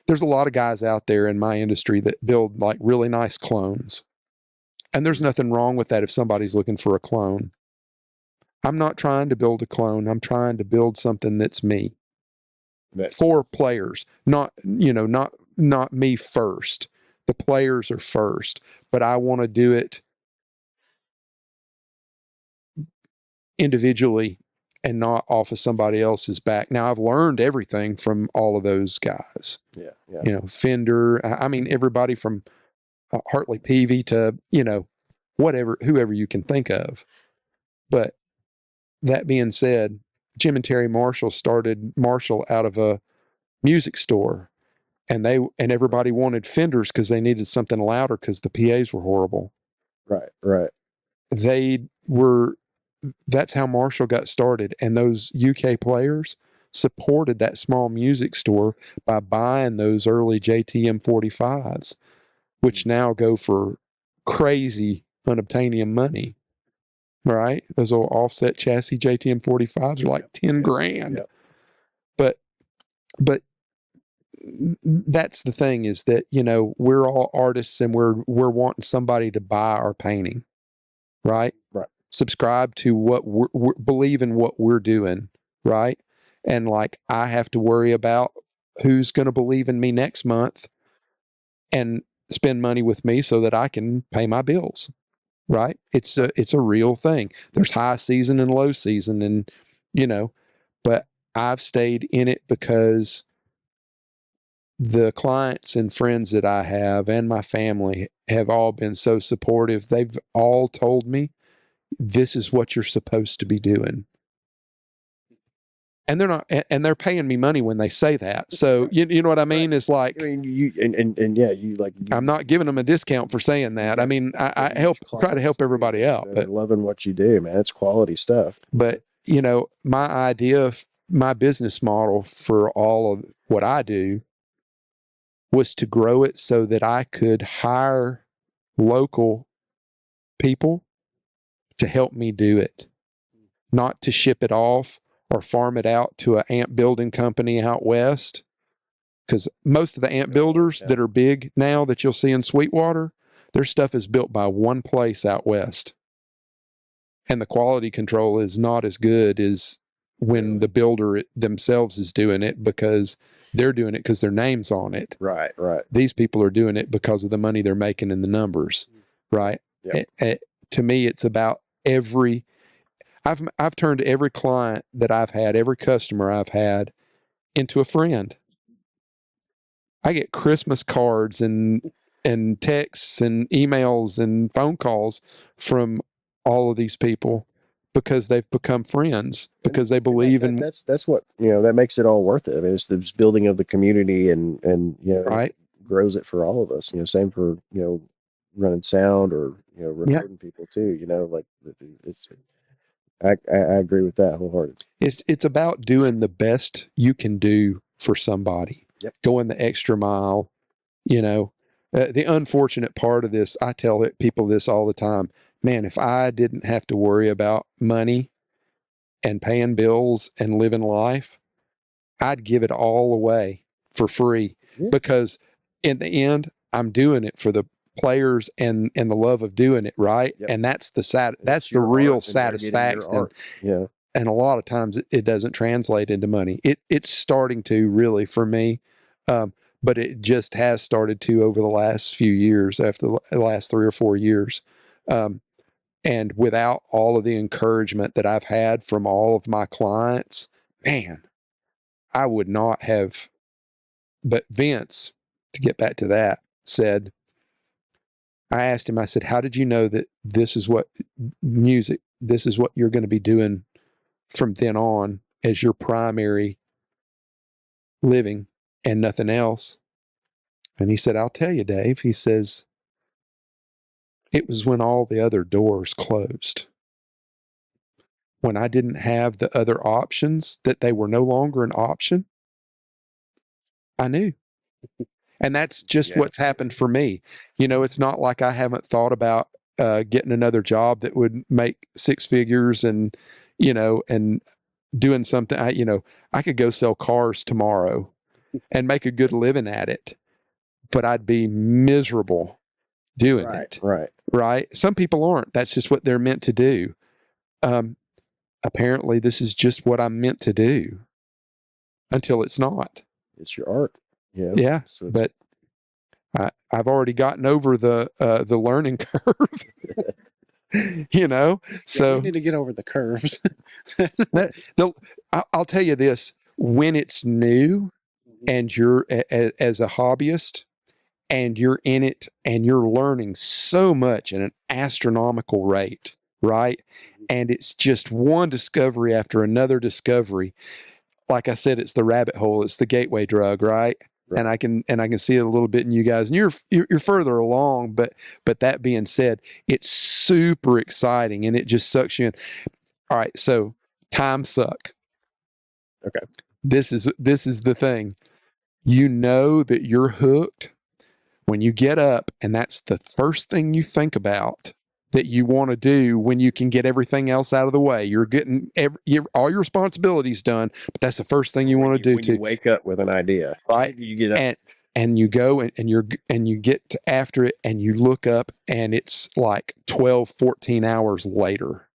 there's a lot of guys out there in my industry that build like really nice clones. And there's nothing wrong with that if somebody's looking for a clone. I'm not trying to build a clone. I'm trying to build something that's me. For players, not me first. The players are first, but I want to do it individually and not off of somebody else's back. Now, I've learned everything from all of those guys. Yeah. Fender. I mean, everybody from Hartley Peavy to, whoever you can think of. But that being said, Jim and Terry Marshall started Marshall out of a music store, and everybody wanted Fenders because they needed something louder because the PAs were horrible. Right. That's how Marshall got started, and those UK players supported that small music store by buying those early JTM 45s, which now go for crazy unobtainium money. Right? Those old offset chassis JTM 45s are like 10 grand. Yep. But that's the thing, is that, we're all artists and we're wanting somebody to buy our painting. Right? Right. Subscribe to what we believe in what we're doing. Right? And like, I have to worry about who's going to believe in me next month and spend money with me so that I can pay my bills. Right? It's a real thing. There's high season and low season, and but I've stayed in it because the clients and friends that I have and my family have all been so supportive. They've all told me this is what you're supposed to be doing. And they're not, and they're paying me money when they say that. So you know what I mean? Right. It's like, I mean, you I'm not giving them a discount for saying that. I mean, I try to help everybody out. But loving what you do, man, it's quality stuff. But my idea, my business model for all of what I do was to grow it so that I could hire local people to help me do it, not to ship it off or farm it out to an amp building company out west. Because most of the amp builders that are big now that you'll see in Sweetwater, their stuff is built by one place out west. And the quality control is not as good as when the builder themselves is doing it, because they're doing it because their name's on it. Right. These people are doing it because of the money they're making in the numbers. Right. Yep. To me, it's about I've turned every client that I've had, every customer I've had, into a friend. I get Christmas cards and texts and emails and phone calls from all of these people because they've become friends, because they believe in. That's what that makes it all worth it. I mean, it's the building of the community and right, grows it for all of us. Same for running sound or recording people too. Like it's. I agree with that wholeheartedly. It's about doing the best you can do for somebody. Yep. Going the extra mile. The unfortunate part of this, I tell people this all the time. Man, if I didn't have to worry about money and paying bills and living life, I'd give it all away for free because in the end, I'm doing it for the players and the love of doing it right. And that's that's the real satisfaction. Yeah. And a lot of times it doesn't translate into money. It's starting to really for me. But it just has started to over the last few years, after the last 3 or 4 years. And without all of the encouragement that I've had from all of my clients, man, I would not have. But Vince, to get back to that, said, I asked him, I said, how did you know that this is what you're going to be doing from then on as your primary living and nothing else? And he said, I'll tell you, Dave. He says, it was when all the other doors closed. When I didn't have the other options, that they were no longer an option, I knew. And that's just what's happened for me. You know, it's not like I haven't thought about getting another job that would make 6 figures and, you know, and doing something. I could go sell cars tomorrow and make a good living at it, but I'd be miserable doing it. Right. Some people aren't. That's just what they're meant to do. Apparently, this is just what I'm meant to do until it's not. It's your art. Yeah. Yeah. So but I've already gotten over the learning curve. You know, so we need to get over the curves. I'll tell you this: when it's new, and you're as a hobbyist, and you're in it, and you're learning so much at an astronomical rate, right? And it's just one discovery after another discovery. Like I said, it's the rabbit hole. It's the gateway drug, right? And I can see it a little bit in you guys, and you're further along. But that being said, it's super exciting, and it just sucks you in. All right, so time suck. Okay, this is the thing. You know that you're hooked when you get up, and that's the first thing you think about that you want to do when you can get everything else out of the way. You're getting all your responsibilities done, but that's the first thing you want to do. When you wake up with an idea, right? You get up and you go and you get after it, and you look up, and it's like 12, 14 hours later,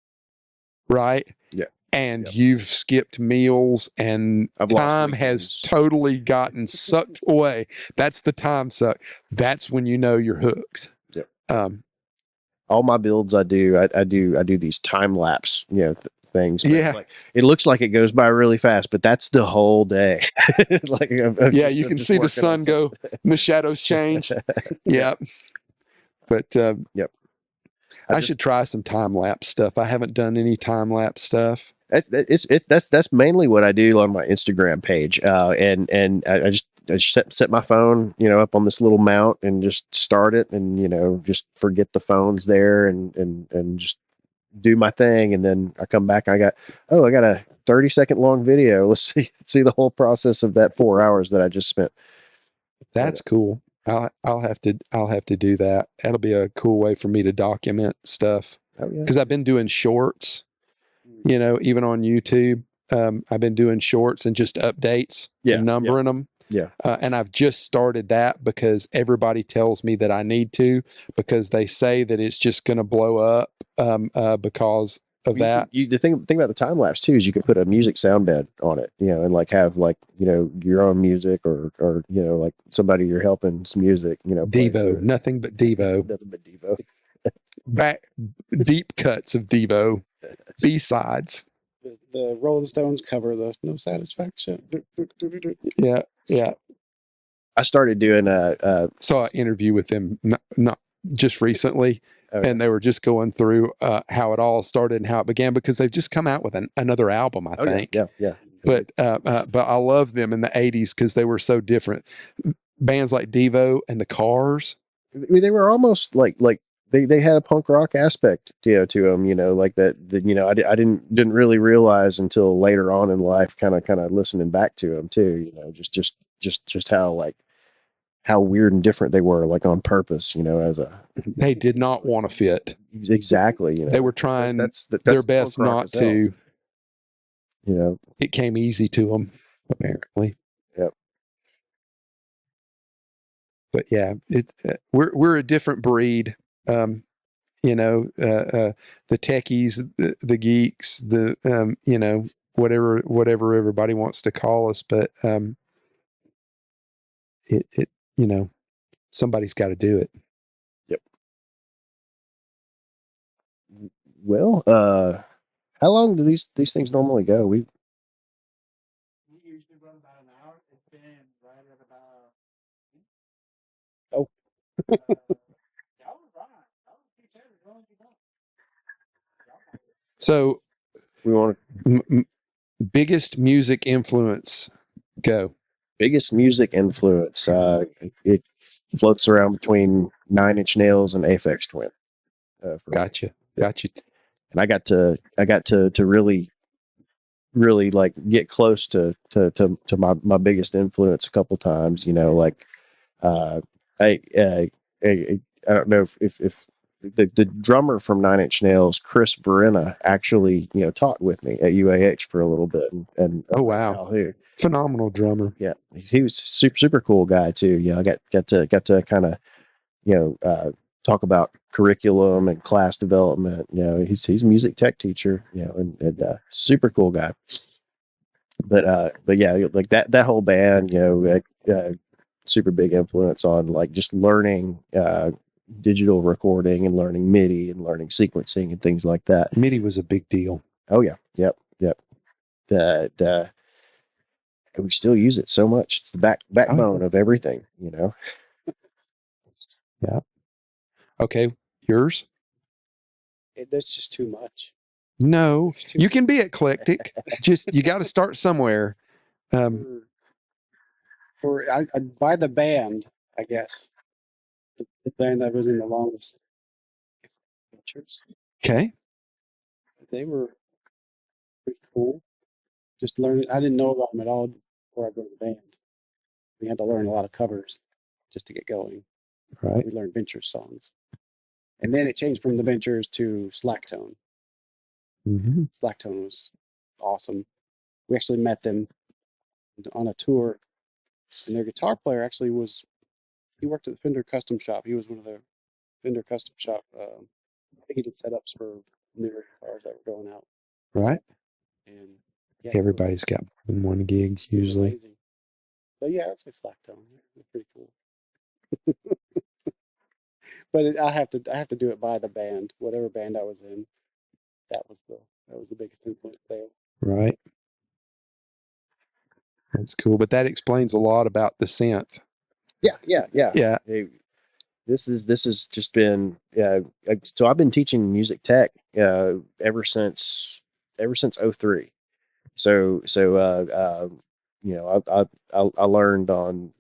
right? Yeah. And you've skipped meals, and time has totally gotten sucked away. That's the time suck. That's when you know you're hooked. Yep. All my builds I do these time lapse, things. But it looks like it goes by really fast, but that's the whole day. You can see the sun go and the shadows change. Yep. But yep. I should try some time lapse stuff. I haven't done any time lapse stuff. That's mainly what I do on my Instagram page. And I just set my phone, up on this little mount and just start it, and just forget the phone's there and just do my thing. And then I come back, I got a 30-second long video. Let's see the whole process of that 4 hours that I just spent. That's cool. I'll have to do that. That'll be a cool way for me to document stuff. Because I've been doing shorts, even on YouTube. I've been doing shorts and just updates and numbering them. Yeah. And I've just started that because everybody tells me that I need to, because they say that it's just going to blow up because of that. The thing about the time lapse too is you can put a music sound bed on it, and have your own music or like somebody you're helping some music, Devo, nothing but Devo. Nothing but Devo. Back deep cuts of Devo, B-sides. The Rolling Stones cover the No Satisfaction. Yeah. I started doing saw an interview with them not just recently. And they were just going through how it all started and how it began, because they've just come out with another album, I think. Yeah. But I love them in the 80s because they were so different. Bands like Devo and the Cars. I mean, they were almost like they had a punk rock aspect, to them, like that. I didn't really realize until later on in life, kind of listening back to them too. Just how weird and different they were, like on purpose. They did not want to fit. Exactly. They were trying their best not to. It came easy to them. apparently. Yep. But yeah, we're a different breed. You know, the techies, the geeks, the you know, whatever everybody wants to call us, but it you know, somebody's got to do it. Yep. Well, how long do these things normally go? We usually run about an hour. It's been right at about. Oh. Y'all were right. Y'all were pretty clever. Y'all were done. So, We want biggest music influence, go. biggest music influence. It floats around between Nine Inch Nails and Aphex Twin. Gotcha. And I got to really like get close to my biggest influence a couple times. You know, like uh, I, uh, I don't know if the drummer from Nine Inch Nails, Chris Verena, actually taught with me at UAH for a little bit, and Oh wow, phenomenal drummer. Yeah, he was super cool guy too. I got to kind of talk about curriculum and class development. He's a music tech teacher. And super cool guy. But yeah, like that whole band. Super big influence on like just learning digital recording and learning MIDI and learning sequencing and things like that. MIDI was a big deal. Oh yeah, yep. And we still use it so much. It's the backbone of everything. Yeah. Okay, yours? There's just too much. No, you can be eclectic. Just you got to start somewhere. By the band, I guess. The band that was in the longest. Pictures. Okay. They were pretty cool. Just learning. I didn't know about them at all before I joined the band. We had to learn a lot of covers just to get going. Right. We learned Ventures songs. And then it changed from the Ventures to Slacktone. Mm-hmm. Slacktone was awesome. We actually met them on a tour, and their guitar player actually he worked at the Fender Custom Shop. He was one of the Fender Custom Shop. I think he did setups for newer cars that were going out. Right. And yeah, everybody's got more than one gigs usually. Amazing. So yeah, I'd say Slacktone. They're pretty cool. But I have to do it by the band, whatever band I was in. That was the biggest influence there. Right. That's cool, but that explains a lot about the synth. Yeah. Hey, this has just been so I've been teaching music tech ever since '03. So I learned on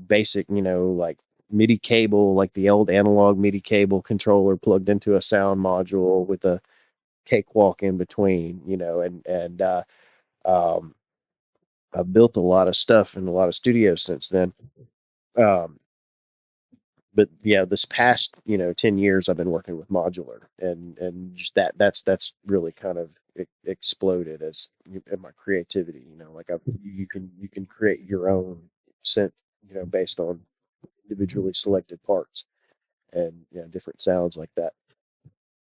basic like MIDI cable, like the old analog MIDI cable controller plugged into a sound module with a cakewalk in between, and I've built a lot of stuff in a lot of studios since then. But yeah, this past 10 years I've been working with modular, and just that's really kind of exploded as in my creativity. Like you can create your own synth, based on individually selected parts and different sounds like that.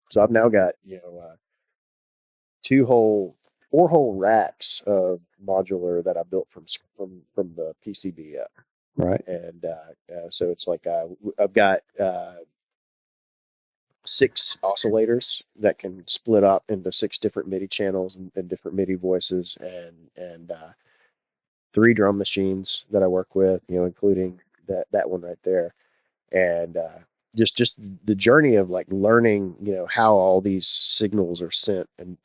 So I've now got 4 whole racks of modular that I built from the PCB up. Right. And so it's like I've got 6 oscillators that can split up into 6 different MIDI channels and different MIDI voices, and 3 drum machines that I work with, including that one right there, and just the journey of like learning, how all these signals are sent and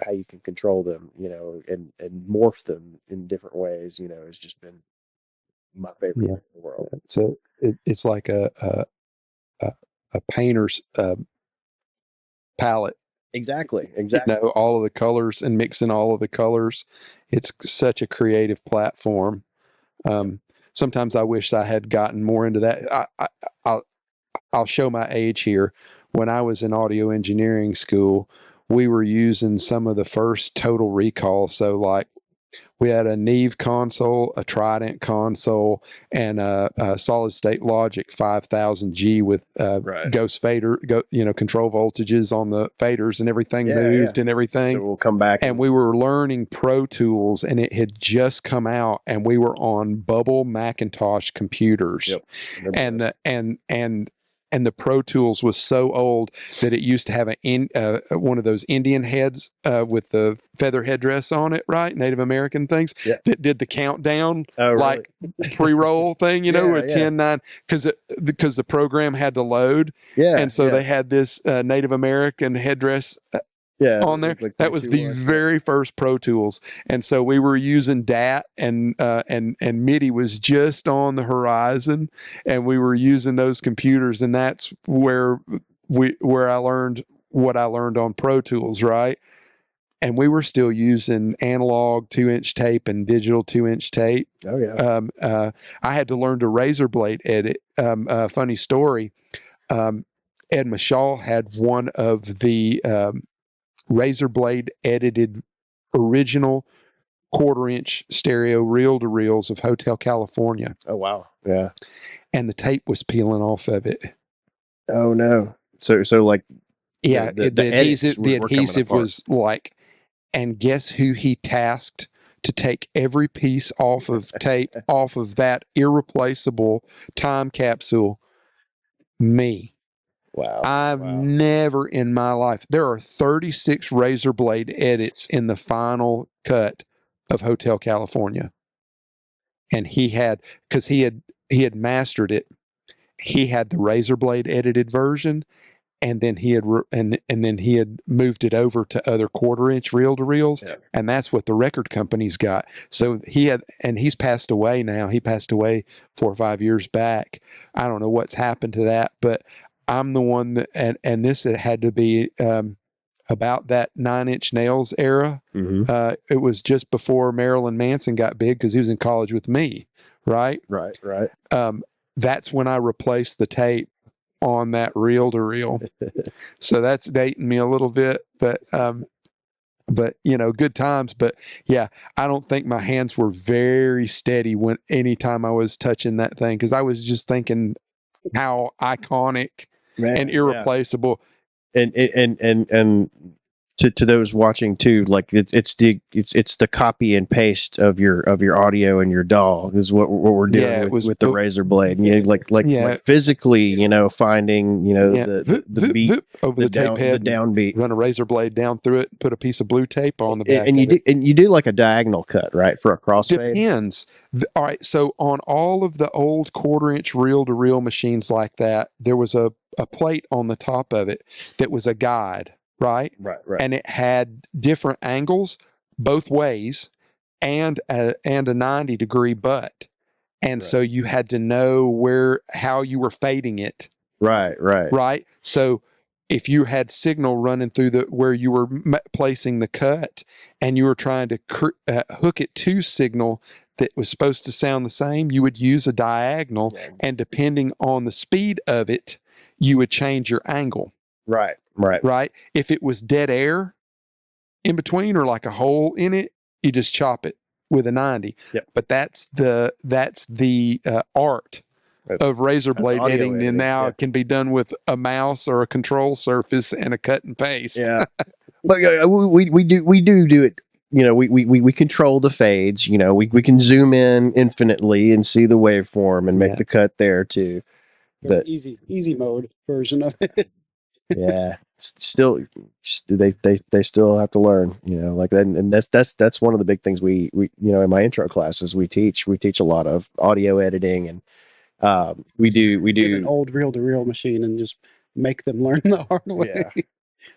how you can control them, and morph them in different ways, has just been my favorite thing in the world. So it's like a painter's palette. Exactly. All of the colors and mixing all of the colors. It's such a creative platform. Sometimes I wish I had gotten more into that. I'll show my age here. When I was in audio engineering school, we were using some of the first Total Recall. So like We had a Neve console, a Trident console, and a solid state logic 5000G with ghost fader, control voltages on the faders and everything moved and everything. So we'll come back. And we were learning Pro Tools, and it had just come out, and we were on Bubble Macintosh computers. Yep. And the Pro Tools was so old that it used to have one of those Indian heads with the feather headdress on it, right? Native American things that did the countdown, like pre-roll thing, with 10, 9, because the program had to load. And so they had this Native American headdress on there. Like that was the very first Pro Tools. And so we were using DAT and MIDI was just on the horizon, and we were using those computers, and that's where I learned what I learned on Pro Tools, right? And we were still using analog 2-inch tape and digital 2-inch tape. Oh yeah. I had to learn to razor blade edit. Funny story. Ed Mashal had one of the razor blade edited original 1/4-inch stereo reel to reels of Hotel California. Oh wow. Yeah. And the tape was peeling off of it. Oh no. So like the adhesive was like, and guess who he tasked to take every piece off of tape off of that irreplaceable time capsule? Me. Wow. I've never in my life. There are 36 razor blade edits in the final cut of Hotel California. And he had, because he had mastered it, he had the razor blade edited version, and then he had then he had moved it over to other 1/4-inch reel to reels, and that's what the record companies got. So he's passed away now. He passed away 4 or 5 years back. I don't know what's happened to that, but I'm the one that, and this had to be about that 9-inch nails era. Mm-hmm. It was just before Marilyn Manson got big, because he was in college with me, right? Right. That's when I replaced the tape on that reel to reel. So that's dating me a little bit, but good times. But yeah, I don't think my hands were very steady anytime I was touching that thing, because I was just thinking how iconic and irreplaceable. And to those watching too, like it's the copy and paste of your audio and your DAW is what we're doing with the razor blade. And like physically, finding the beat over the tape head, the downbeat, run a razor blade down through it, put a piece of blue tape on the back, and you do like a diagonal cut, right, for a crossfade. Depends. All right, so on all of the old 1/4-inch reel to reel machines like that, there was a plate on the top of it that was a guide. Right. And it had different angles both ways, and a 90-degree butt. And so you had to know how you were fading it. Right. So if you had signal running through where you were placing the cut, and you were trying to hook it to signal that was supposed to sound the same, you would use a diagonal, and depending on the speed of it, you would change your angle. Right. If it was dead air in between, or like a hole in it, you just chop it with a 90. Yep. But that's the art of razor blade editing, and now it can be done with a mouse or a control surface and a cut and paste. Yeah, but we do it. We control the fades. We can zoom in infinitely and see the waveform and make the cut there too. But easy mode version of it. Yeah, still they still have to learn, and that's one of the big things we in my intro classes we teach a lot of audio editing, and we do get an old reel to reel machine and just make them learn the hard way.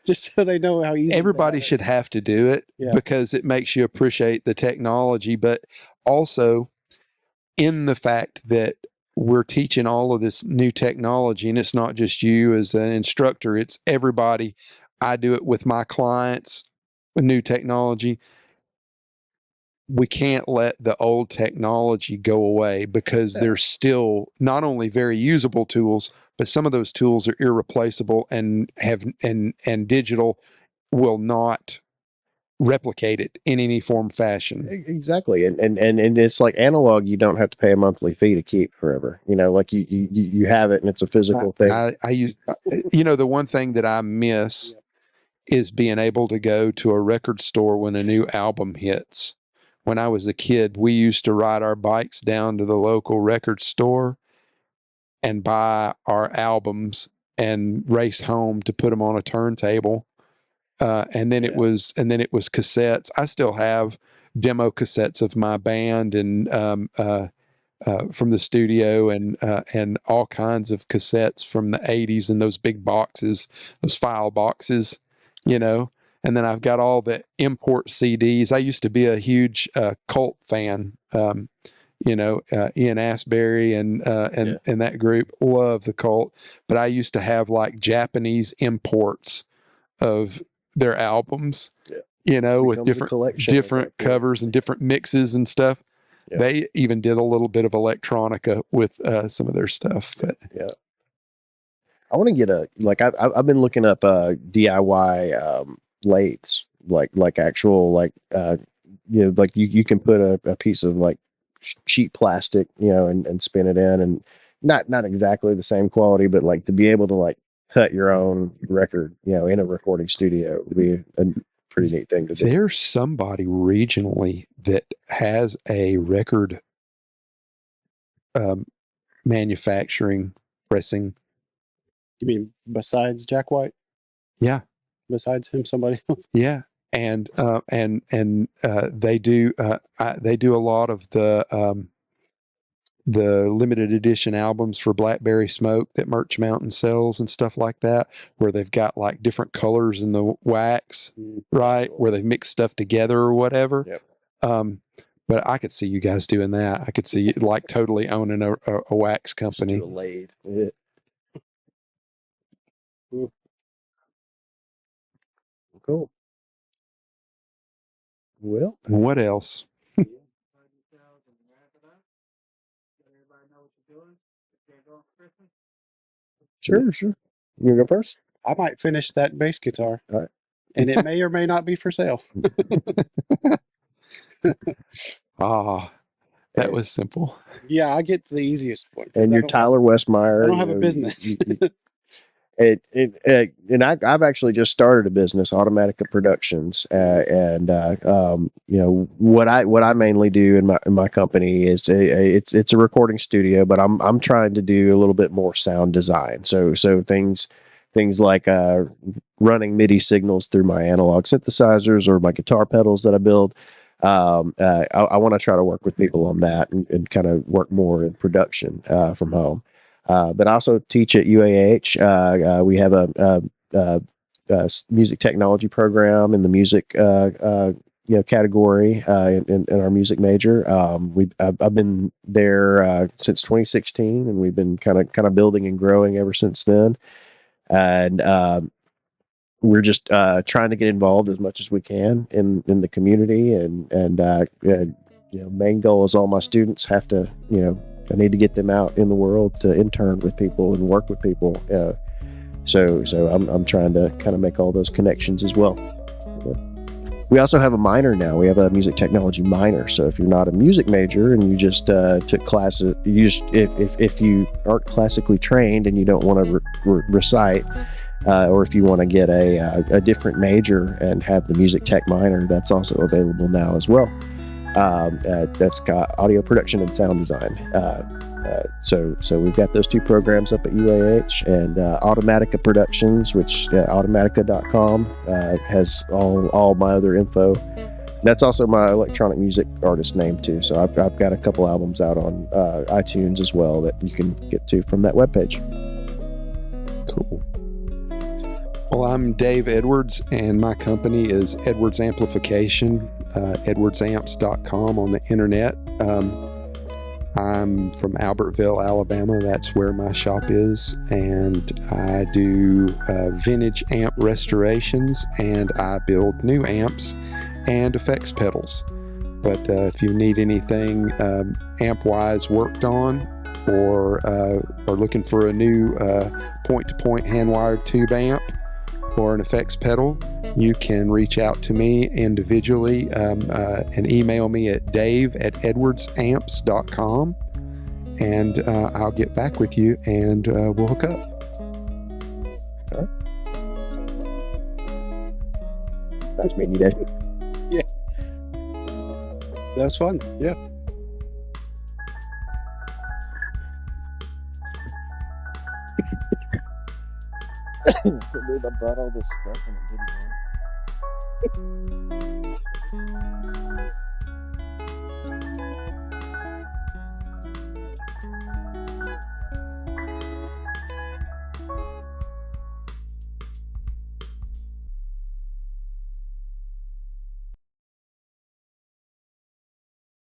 Just so they know how easy. Everybody should have to do it, because it makes you appreciate the technology, but also in the fact that we're teaching all of this new technology, and it's not just you as an instructor, it's everybody. I do it with my clients with new technology. We can't let the old technology go away, because they're still not only very usable tools, but some of those tools are irreplaceable, and digital will not replicate it in any form fashion. Exactly. And it's like analog, you don't have to pay a monthly fee to keep forever. Like you have it and it's a physical thing. I use, the one thing that I miss is being able to go to a record store when a new album hits. When I was a kid, we used to ride our bikes down to the local record store and buy our albums and race home to put them on a turntable. And then it was cassettes. I still have demo cassettes of my band and from the studio and all kinds of cassettes from the 80s and those big boxes, those file boxes, And then I've got all the import CDs. I used to be a huge Cult fan. Ian Astbury and that group, love the Cult. But I used to have like Japanese imports of their albums, with different covers and different mixes and stuff. Yeah. They even did a little bit of electronica with some of their stuff. But yeah, I want to get I've been looking up DIY lathes, like actual like you can put a piece of like cheap plastic, and spin it in, and not exactly the same quality, but like to be able to like cut your own record, in a recording studio would be a pretty neat thing to do. There's somebody regionally that has a record manufacturing pressing. You mean besides Jack White? Yeah. Besides him, somebody else? Yeah. And they do a lot of the limited edition albums for Blackberry Smoke that Merch Mountain sells and stuff like that, where they've got like different colors in the wax, right? Where they mix stuff together or whatever. Yep. But I could see you guys doing that. I could see you like totally owning a wax company. Just do a lathe. Yeah. Cool. Well, what else? Sure. You want to go first? I might finish that bass guitar. All right. And it may or may not be for sale. That was simple. Yeah, I get the easiest one. And you're Tyler Westmeyer. I don't have a business. And I've actually just started a business, Automatica Productions, and what I mainly do in my company is it's a recording studio, but I'm trying to do a little bit more sound design. So things like running MIDI signals through my analog synthesizers or my guitar pedals that I build. I want to try to work with people on that and kind of work more in production from home. But I also teach at UAH. We have a music technology program in the music category in our music major. I've been there since 2016, and we've been kind of building and growing ever since then. And we're just trying to get involved as much as we can in the community, and main goal is all my students have to I need to get them out in the world to intern with people and work with people. So I'm trying to kind of make all those connections as well. We also have a minor now. We have a music technology minor. So if you're not a music major and you just took classes, if you aren't classically trained and you don't want to recite, or if you want to get a different major and have the music tech minor, that's also available now as well. That's got audio production and sound design. So we've got those two programs up at UAH, and Automatica Productions, which automatica.com has all my other info. That's also my electronic music artist name too. So I've got a couple albums out on iTunes as well that you can get to from that webpage. Cool. Well, I'm Dave Edwards, and my company is Edwards Amplification, edwardsamps.com on the internet. I'm from Albertville, Alabama. That's where my shop is, and I do vintage amp restorations, and I build new amps and effects pedals. But if you need anything amp-wise worked on, or looking for a new point-to-point hand-wired tube amp, or an effects pedal, you can reach out to me individually and email me at dave@edwardsamps.com, and I'll get back with you and we'll hook up. All right. Nice meeting you, Dave. Yeah. That was fun. Yeah. Dude, I brought all this stuff and it didn't work.